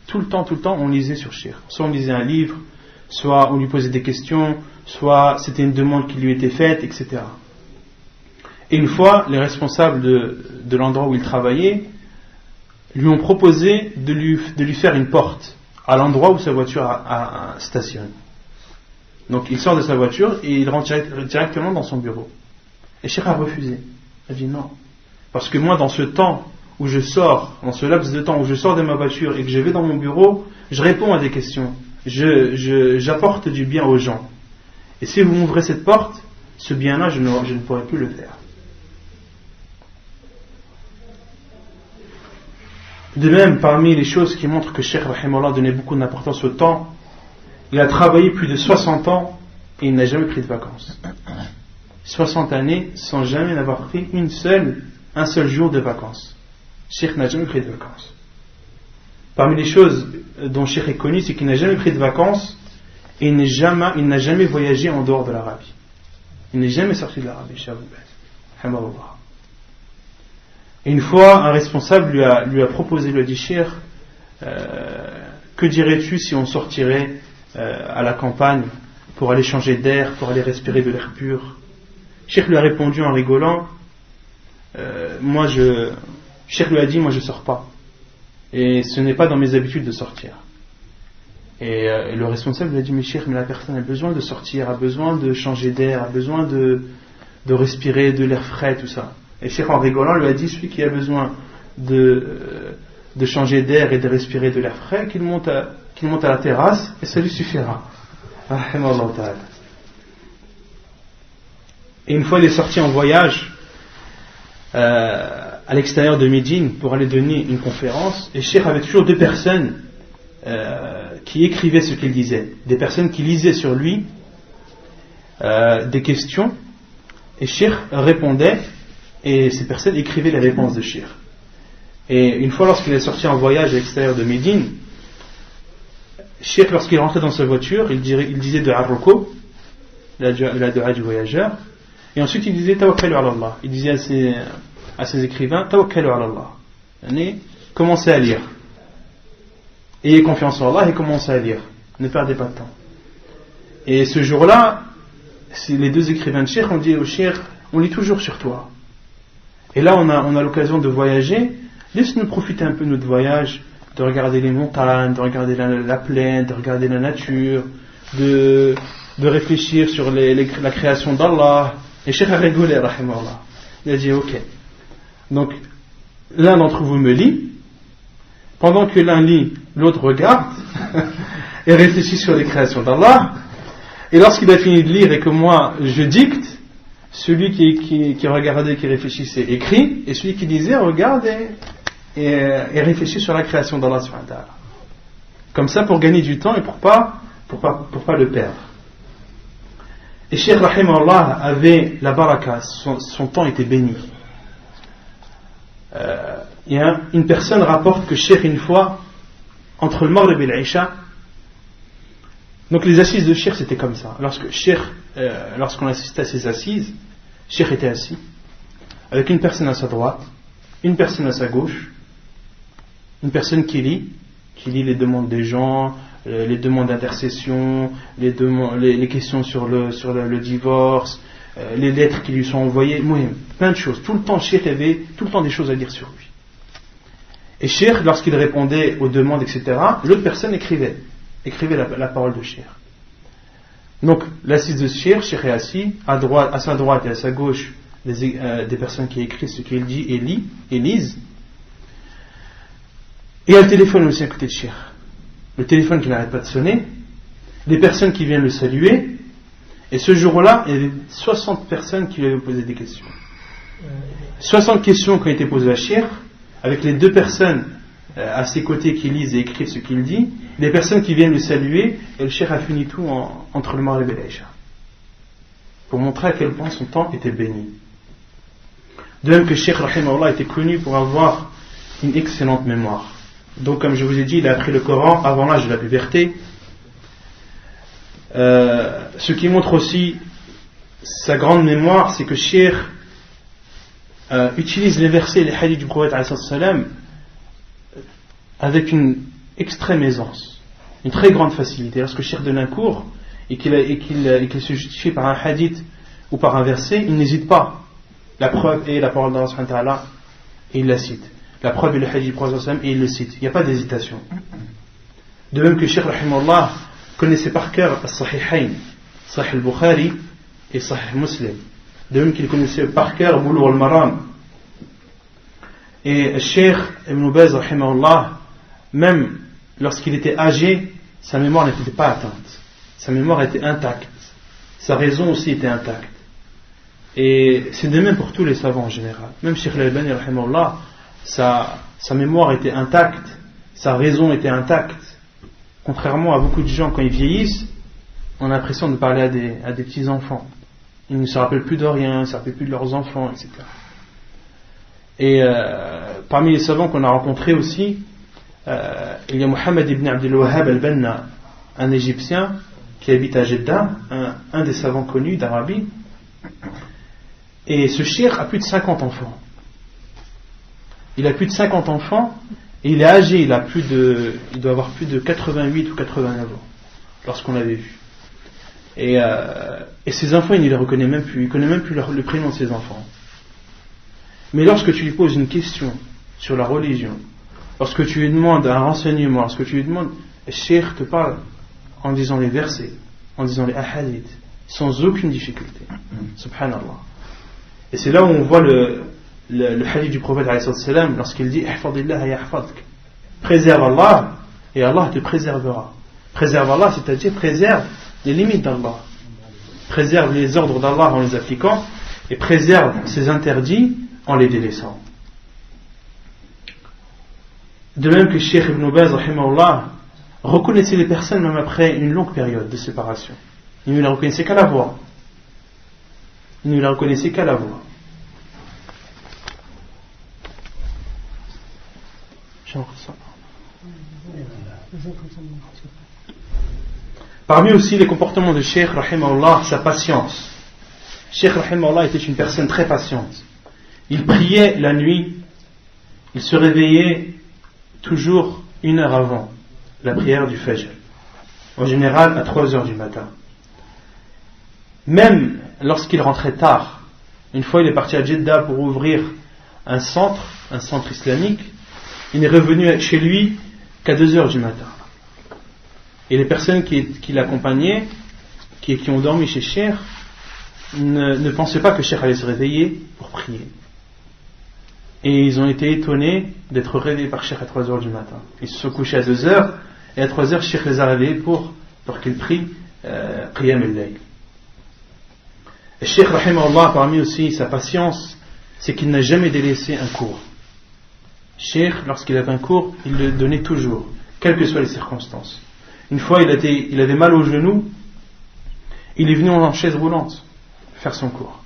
Tout le temps, on lisait sur Cheikh. Soit on lisait un livre, soit on lui posait des questions, soit c'était une demande qui lui était faite, etc. Et une fois, les responsables de l'endroit où il travaillait lui ont proposé de lui faire une porte à l'endroit où sa voiture stationne. Donc il sort de sa voiture et il rentre directement dans son bureau. Et Cheikh a refusé. Il a dit non. Parce que moi, dans ce temps où je sors, dans ce laps de temps où je sors de ma voiture et que je vais dans mon bureau, je réponds à des questions. J'apporte du bien aux gens. Et si vous m'ouvrez cette porte, ce bien-là, je ne pourrai plus le faire. De même, parmi les choses qui montrent que Cheikh Rahimahullah donnait beaucoup d'importance au temps, il a travaillé plus de 60 ans et il n'a jamais pris de vacances. 60 années sans jamais n'avoir pris un seul jour de vacances. Cheikh n'a jamais pris de vacances. Parmi les choses dont Cheikh est connu, c'est qu'il n'a jamais pris de vacances et il n'a jamais voyagé en dehors de l'Arabie. Il n'est jamais sorti de l'Arabie, Cheikh Abou Bakr. Et une fois, un responsable lui a proposé, lui a dit, Cheikh, que dirais-tu si on sortirait à la campagne pour aller changer d'air, pour aller respirer de l'air pur? Cheikh lui a répondu en rigolant, Cheikh lui a dit, moi je sors pas. Et ce n'est pas dans mes habitudes de sortir. Et le responsable lui a dit, mais Cheikh, mais la personne a besoin de sortir, a besoin de changer d'air, a besoin de respirer de l'air frais, tout ça. Et Cheikh en rigolant lui a dit, celui qui a besoin de changer d'air et de respirer de l'air frais, qu'il monte à la terrasse et ça lui suffira. Et une fois il est sorti en voyage à l'extérieur de Médine pour aller donner une conférence, et Cheikh avait toujours deux personnes qui écrivaient ce qu'il disait, des personnes qui lisaient sur lui des questions, et Cheikh répondait et ces personnes écrivaient les réponses de Cheikh. Et une fois, lorsqu'il est sorti en voyage à l'extérieur de Médine, Cheikh, lorsqu'il rentrait dans sa voiture, il disait de Arruko, la dua du voyageur, et ensuite il disait Tawakkalu ala Allah. Il disait à ses écrivains, Tawakkalu ala Allah. Commencez à lire. Ayez confiance en Allah et commencez à lire. Ne perdez pas de temps. Et ce jour-là, les deux écrivains de Cheikh ont dit au Cheikh, on lit toujours sur toi. Et là, on a l'occasion de voyager. Laisse-nous profiter un peu de notre voyage, de regarder les montagnes, de regarder la plaine, de regarder la nature, de réfléchir sur la création d'Allah. Et Cheikh a rigolé, rahimahullah. Il a dit, ok. Donc, l'un d'entre vous me lit. Pendant que l'un lit, l'autre regarde et réfléchit sur les créations d'Allah. Et lorsqu'il a fini de lire et que moi, je dicte, celui qui regardait, qui réfléchissait, écrit, et celui qui lisait, regarde et réfléchit sur la création d'Allah subhanahu wa ta'ala. Comme ça, pour gagner du temps et pour pas le perdre. Et Cheikh Rahimahullah avait la baraka, son temps était béni. Une personne rapporte que Cheikh, une fois, entre le Maghrib et l'Isha, donc les assises de Cheikh c'était comme ça. Lorsqu'on assistait à ces assises, Cheikh était assis, avec une personne à sa droite, une personne à sa gauche, une personne qui lit les demandes des gens, les demandes d'intercession, les questions sur le divorce, les lettres qui lui sont envoyées, plein de choses. Tout le temps, Cheikh avait tout le temps des choses à dire sur lui. Et Cheikh, lorsqu'il répondait aux demandes, etc., l'autre personne écrivait la parole de Cheikh. Donc, l'assise de Cheikh est assis, à sa droite et à sa gauche, des personnes qui écrivent ce qu'il dit et lisent. Et il y a le téléphone aussi à côté de Cheikh. Le téléphone qui n'arrête pas de sonner, des personnes qui viennent le saluer, et ce jour-là, il y avait 60 personnes qui lui avaient posé des questions. 60 questions qui ont été posées à Cheikh, avec les 2 personnes à ses côtés qui lisent et écrivent ce qu'il dit, les personnes qui viennent le saluer, et le Cheikh a fini tout entre le Maghrib et l'Aïcha, pour montrer à quel point son temps était béni. De même que Cheikh rahimahullah était connu pour avoir une excellente mémoire. Donc comme je vous ai dit, il a appris le Coran avant l'âge de la puberté, ce qui montre aussi sa grande mémoire, c'est que Cheikh utilise les versets et les hadiths du prophète avec une extrême aisance, une très grande facilité. Lorsque Cheikh donne un cours et qu'il se justifie par un hadith ou par un verset, il n'hésite pas. La preuve est la parole d'Allah subhanahu wa ta'ala, et il la cite. La preuve est le hadith du prophète et il le cite. Il n'y a pas d'hésitation. De même que Cheikh rahimahullah connaissait par cœur as-Sahihayn, Sahih al-Bukhari et Sahih Muslim. De même qu'il connaissait par cœur Bulugh al-Maram. Et Cheikh Ibn Baz rahimahullah, même lorsqu'il était âgé, sa mémoire n'était pas atteinte. Sa mémoire était intacte. Sa raison aussi était intacte. Et c'est de même pour tous les savants en général. Même Cheikh al-Albani rahimahullah, sa mémoire était intacte, sa raison était intacte. Contrairement à beaucoup de gens, quand ils vieillissent, on a l'impression de parler à des petits enfants. Ils ne se rappellent plus de rien, ils ne se rappellent plus de leurs enfants, etc. Et parmi les savants qu'on a rencontrés aussi, il y a Mohammed ibn Abdul Wahhab al-Banna, un Égyptien qui habite à Jeddah, un des savants connus d'Arabie. Et ce cheikh a plus de 50 enfants. Il a plus de 50 enfants et il est âgé, il doit avoir plus de 88 ou 89 ans lorsqu'on l'avait vu. Et ses enfants, il ne les reconnaît même plus, il ne connaît même plus le prénom de ses enfants. Mais lorsque tu lui poses une question sur la religion, lorsque tu lui demandes un renseignement, lorsque tu lui demandes, le cheikh te parle en disant les versets, en disant les ahadiths, sans aucune difficulté. Subhanallah. Et c'est là où on voit le hadith du prophète lorsqu'il dit ihfadillah yahfadk, préserve Allah et Allah te préservera. Préserve Allah, c'est-à-dire préserve les limites d'Allah, préserve les ordres d'Allah en les appliquant et préserve ses interdits en les délaissant. De même que Cheikh Ibn Baz rahimahullah reconnaissait les personnes même après une longue période de séparation. Il ne les reconnaissait qu'à la voix. Il ne les reconnaissait qu'à la voix. Parmi aussi les comportements de Cheikh rahimahullah, sa patience. Cheikh rahimahullah était une personne très patiente. Il priait la nuit, il se réveillait toujours 1 heure avant la prière du Fajr, en général à 3 heures du matin. Même lorsqu'il rentrait tard, une fois il est parti à Jeddah pour ouvrir un centre islamique, il n'est revenu chez lui qu'à 2 heures du matin. Et les personnes qui l'accompagnaient, qui ont dormi chez Cheikh, ne pensaient pas que Cheikh allait se réveiller pour prier. Et ils ont été étonnés d'être réveillés par Cheikh à 3 heures du matin. Ils se sont couchés à 2 heures, et à 3 heures, Cheikh les a réveillés pour qu'ils prient Qiyam al-Layl. Et Cheikh rahimahullah, parmi aussi sa patience, c'est qu'il n'a jamais délaissé un cours. Cheikh, lorsqu'il avait un cours, il le donnait toujours, quelles que soient les circonstances. Une fois, il avait mal au genou, il est venu en chaise roulante faire son cours.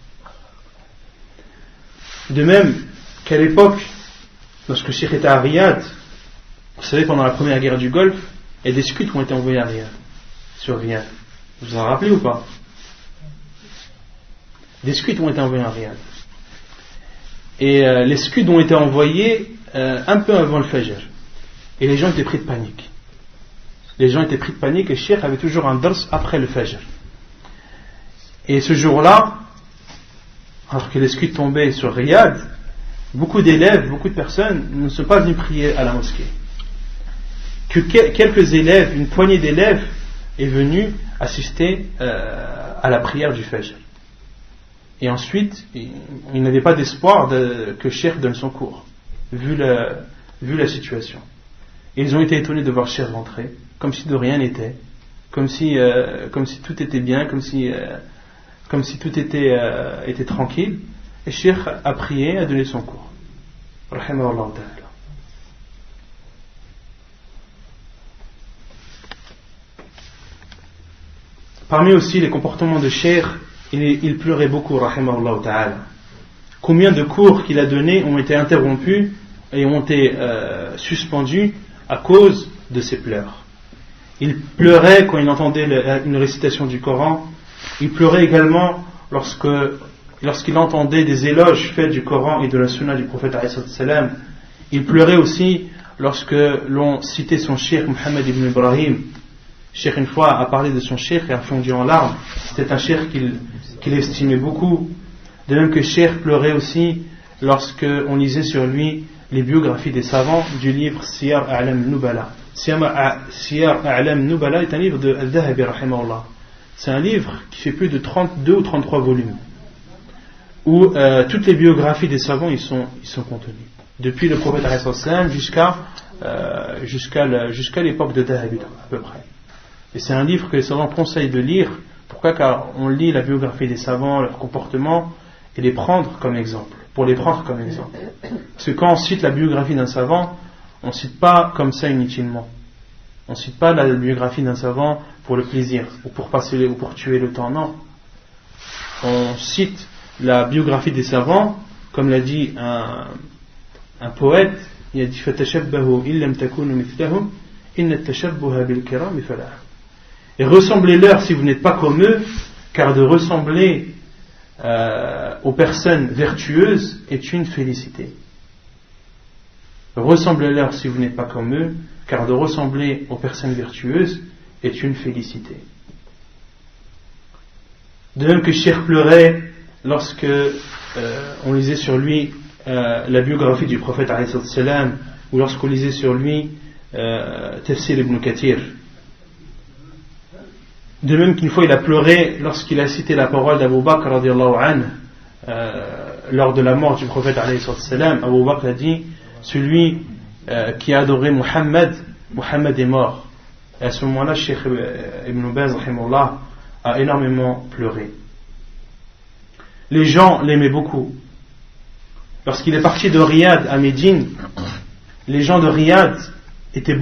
De même qu'à l'époque, lorsque Cheikh était à Riyad, vous savez, pendant la première guerre du Golfe, il y a des Scuds qui ont été envoyés à Riyad, sur Riyad. Vous vous en rappelez ou pas? Des Scuds ont été envoyés à Riyad. Et les Scuds ont été envoyés un peu avant le Fajr. Et les gens étaient pris de panique. Les gens étaient pris de panique et Cheikh avait toujours un dars après le Fajr. Et ce jour-là, alors que les Scuds tombaient sur Riyad, beaucoup d'élèves, beaucoup de personnes ne sont pas venus prier à la mosquée. Que quelques élèves, une poignée d'élèves est venue assister à la prière du Fajr. Et ensuite, il n'avait pas d'espoir que Cheikh donne son cours, vu la situation. Et ils ont été étonnés de voir Cheikh rentrer, comme si de rien n'était, comme si tout était bien, comme si tout était tranquille. Et Cheikh a prié, a donné son cours. Rahimahullah ta'ala. Parmi aussi les comportements de Cheikh, il pleurait beaucoup, rahimahullah ta'ala. Combien de cours qu'il a donnés ont été interrompus et ont été suspendus à cause de ses pleurs. Il pleurait quand il entendait une récitation du Coran. Il pleurait également lorsqu'il entendait des éloges faits du Coran et de la Sunna du prophète alayhi salam. Il pleurait aussi lorsque l'on citait son cheikh Mohammed ibn Ibrahim. Cheikh une fois a parlé de son cheikh et a fondu en larmes. C'était un cheikh qu'il estimait beaucoup. De même que Cheikh pleurait aussi lorsque on lisait sur lui les biographies des savants du livre Siyar A'lam Nubala. Siyar A'lam Nubala est un livre de Al-Dhahabi rahimahullah. C'est un livre qui fait plus de 32 ou 33 volumes où toutes les biographies des savants y sont contenues. Depuis le prophète jusqu'à l'époque de Dhahabi à peu près. Et c'est un livre que les savants conseillent de lire. Pourquoi? Car on lit la biographie des savants, leur comportement, et les prendre comme exemple. Pour les prendre comme exemple. Parce que quand on cite la biographie d'un savant, on ne cite pas comme ça inutilement. On ne cite pas la biographie d'un savant pour le plaisir, ou pour tuer le temps, non. On cite la biographie des savants, comme l'a dit un poète, il a dit فَتَشَبَّهُوا إِلَّمْ تَكُونُوا مِثْلَهُمْ إِنَّ التَّشَبُّهَ بِالْكِرَامِ فَلَاحٌ. Et ressemblez-leur si vous n'êtes pas comme eux, car de ressembler aux personnes vertueuses est une félicité. Ressemblez-leur si vous n'êtes pas comme eux, car de ressembler aux personnes vertueuses est une félicité. De même que Cheikh pleurait lorsque on lisait sur lui la biographie du prophète alayhi salam, ou lorsqu'on lisait sur lui Tafsir ibn Kathir. De même qu'une fois il a pleuré lorsqu'il a cité la parole d'Abu Bakr radiallahu anhu lors de la mort du prophète alayhi salam. Abu Bakr a dit: celui qui a adoré Muhammad est mort. Et à ce moment-là, Cheikh Ibn Baz rahimahullah a énormément pleuré. Les gens l'aimaient beaucoup. Lorsqu'il est parti de Riyad à Médine, les gens de Riyad étaient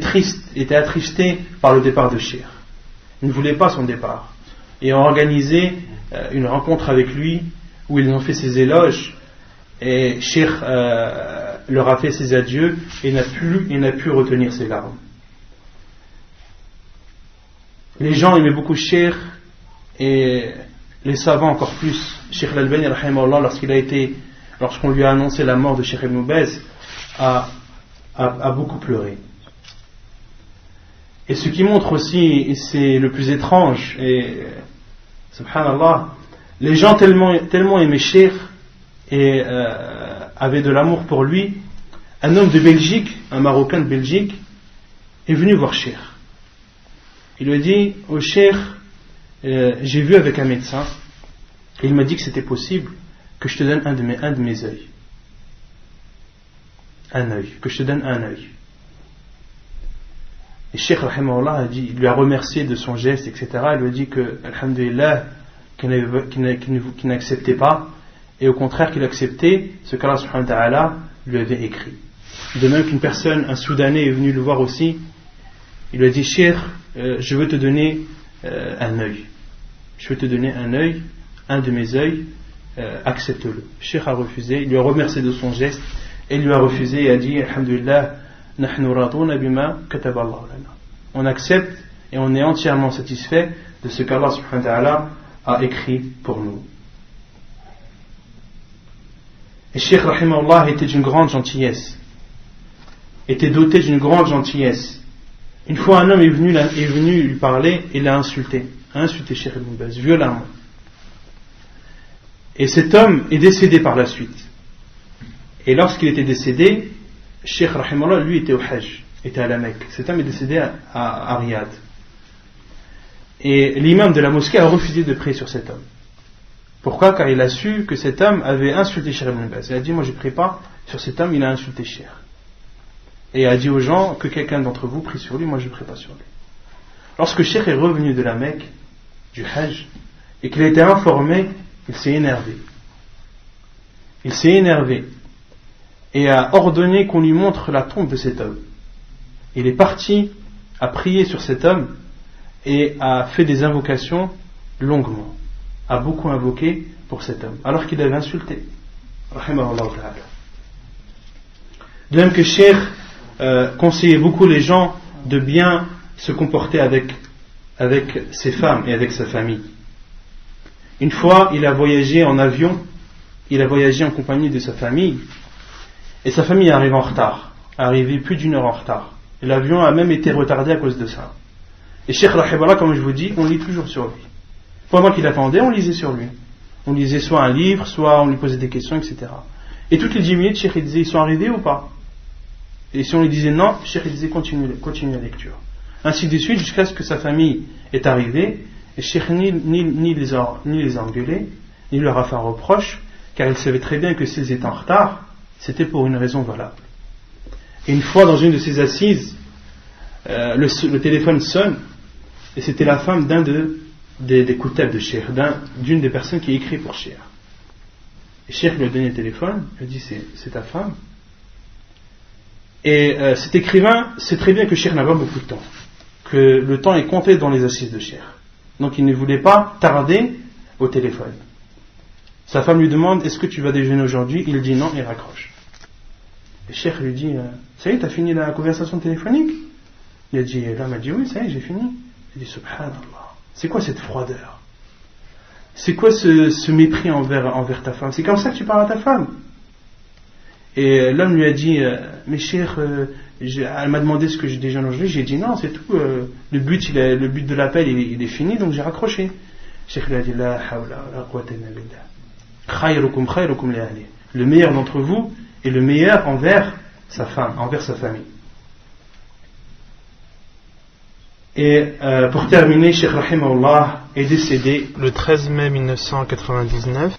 tristes, étaient attristés par le départ de Cheikh. Ils ne voulaient pas son départ. Et ont organisé une rencontre avec lui où ils ont fait ses éloges. Et Cheikh leur a fait ses adieux et n'a pu retenir ses larmes. Les gens aimaient beaucoup Cheikh et les savants encore plus. Cheikh Al-Albani rahimahullah, lorsqu'on lui a annoncé la mort de Cheikh Ibn Baz, a beaucoup pleuré. Et ce qui montre aussi, et c'est le plus étrange, et subhanallah, les gens tellement aimaient Cheikh et avaient de l'amour pour lui. Un homme de Belgique, un Marocain de Belgique, est venu voir Cheikh. Il lui a dit: oh Cheikh, j'ai vu avec un médecin et il m'a dit que c'était possible que je te donne un de mes œils. Que je te donne un œil. Et Cheikh rahimahullah il lui a remercié de son geste, etc. Il lui a dit que, alhamdulillah, qu'il n'acceptait pas, et au contraire qu'il acceptait ce qu'Allah subhanahu wa ta'ala lui avait écrit. De même qu'une personne, un Soudanais, est venu le voir aussi. Il lui a dit: Cheikh, je veux te donner un œil. Je veux te donner un œil, un de mes œils, accepte-le. Cheikh a refusé, il lui a remercié de son geste, et il lui a refusé et a dit: alhamdulillah, nahnu raduna bima kataba Allah lana. On accepte et on est entièrement satisfait de ce qu'Allah subhanahu wa ta'ala a écrit pour nous. Et Cheikh rahimahullah était d'une grande gentillesse, était doté d'une grande gentillesse. Une fois un homme est venu lui parler et l'a insulté Cheikh Ibn Baz violemment. Et cet homme est décédé par la suite. Et lorsqu'il était décédé, Cheikh Rahimallah, lui, était au Hajj, était à la Mecque. Cet homme est décédé à Riyad. Et l'imam de la mosquée a refusé de prier sur cet homme. Pourquoi? Car il a su que cet homme avait insulté Cheikh Ibn Baz. Il a dit, moi je ne prie pas sur cet homme, il a insulté Cheikh. Et il a dit aux gens que quelqu'un d'entre vous prie sur lui, moi je ne prie pas sur lui. Lorsque Cheikh est revenu de la Mecque, du Hajj, et qu'il a été informé, il s'est énervé. Il s'est énervé et a ordonné qu'on lui montre la tombe de cet homme. Il est parti à prier sur cet homme et a fait des invocations longuement, a beaucoup invoqué pour cet homme, alors qu'il avait insulté. De même que Cheikh conseillait beaucoup les gens de bien se comporter avec ses femmes et avec sa famille. Une fois, il a voyagé en avion, il a voyagé en compagnie de sa famille, et sa famille arrive en retard, arrivé plus d'1 heure en retard. Et l'avion a même été retardé à cause de ça. Et Cheikh Rahimallah, comme je vous dis, on lit toujours sur lui. Pendant qu'il attendait, on lisait sur lui. On lisait soit un livre, soit on lui posait des questions, etc. Et toutes les 10 minutes, Cheikh disait, ils sont arrivés ou pas? Et si on lui disait non, Cheikh disait, continue la lecture. Ainsi de suite, jusqu'à ce que sa famille est arrivée, et Cheikh ni les a engueulés, ni leur a fait un reproche, car il savait très bien que s'ils étaient en retard, c'était pour une raison valable. Et une fois, dans une de ces assises, le téléphone sonne, et c'était la femme d'un des koutab de Cheikh, d'une des personnes qui écrit pour Cheikh. Et Cheikh lui a donné le téléphone, il a dit, c'est ta femme. Et cet écrivain sait très bien que Cheikh n'a pas beaucoup de temps, que le temps est compté dans les assises de Cheikh. Donc il ne voulait pas tarder au téléphone. Sa femme lui demande, est-ce que tu vas déjeuner aujourd'hui? Il dit non, et raccroche. Et Cheikh lui dit, ça y est, t'as fini la conversation téléphonique? L'homme a dit oui, ça y est, j'ai fini. Il dit, subhanallah, c'est quoi cette froideur? C'est quoi ce mépris envers ta femme? C'est comme ça que tu parles à ta femme? Et l'homme lui a dit, mais Cheikh, elle m'a demandé ce que j'ai déjeuné aujourd'hui, j'ai dit non, c'est tout, le but de l'appel il est fini, donc j'ai raccroché. Cheikh lui a dit, la hawla wa la quwwata illa billah. Khayrukum khayrukum li ahli. Le meilleur d'entre vous est le meilleur envers sa femme, envers sa famille. Et pour terminer, Cheikh Rahimahullah est décédé le 13 mai 1999,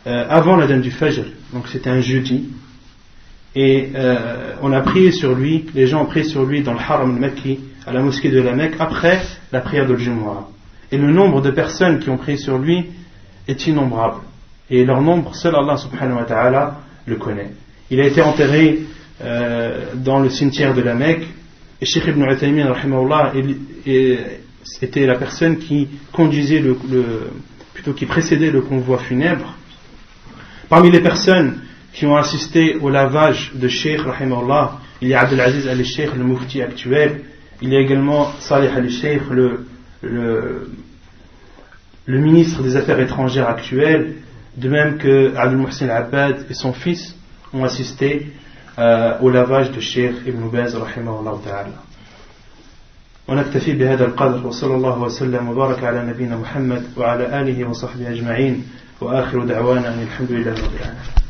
avant l'adhan du Fajr, donc c'était un jeudi, et on a prié sur lui, les gens ont prié sur lui dans le Haram al-Makki, à la mosquée de la Mecque, après la prière de Jumu'ah. Et le nombre de personnes qui ont prié sur lui est innombrable, et leur nombre, seul Allah subhanahu wa ta'ala le connaît. Il a été enterré dans le cimetière de la Mecque, et Cheikh Ibn Uthaymin rahimahullah était la personne qui conduisait qui précédait le convoi funèbre. Parmi les personnes qui ont assisté au lavage de Cheikh rahimahullah, il y a Abdelaziz al-Cheikh, le mufti actuel. Il y a également Salih al-Cheikh, le ministre des Affaires étrangères actuel, de même que Abdul Muhsin al-Abbad et son fils ont assisté au lavage de Cheikh Ibn Baz rahimahullah ta'ala. ونكتفي بهذا القدر وصلى الله وسلم وبارك على نبينا محمد وعلى آله وصحبه أجمعين وآخر دعوانا أن الحمد لله رب العالمين.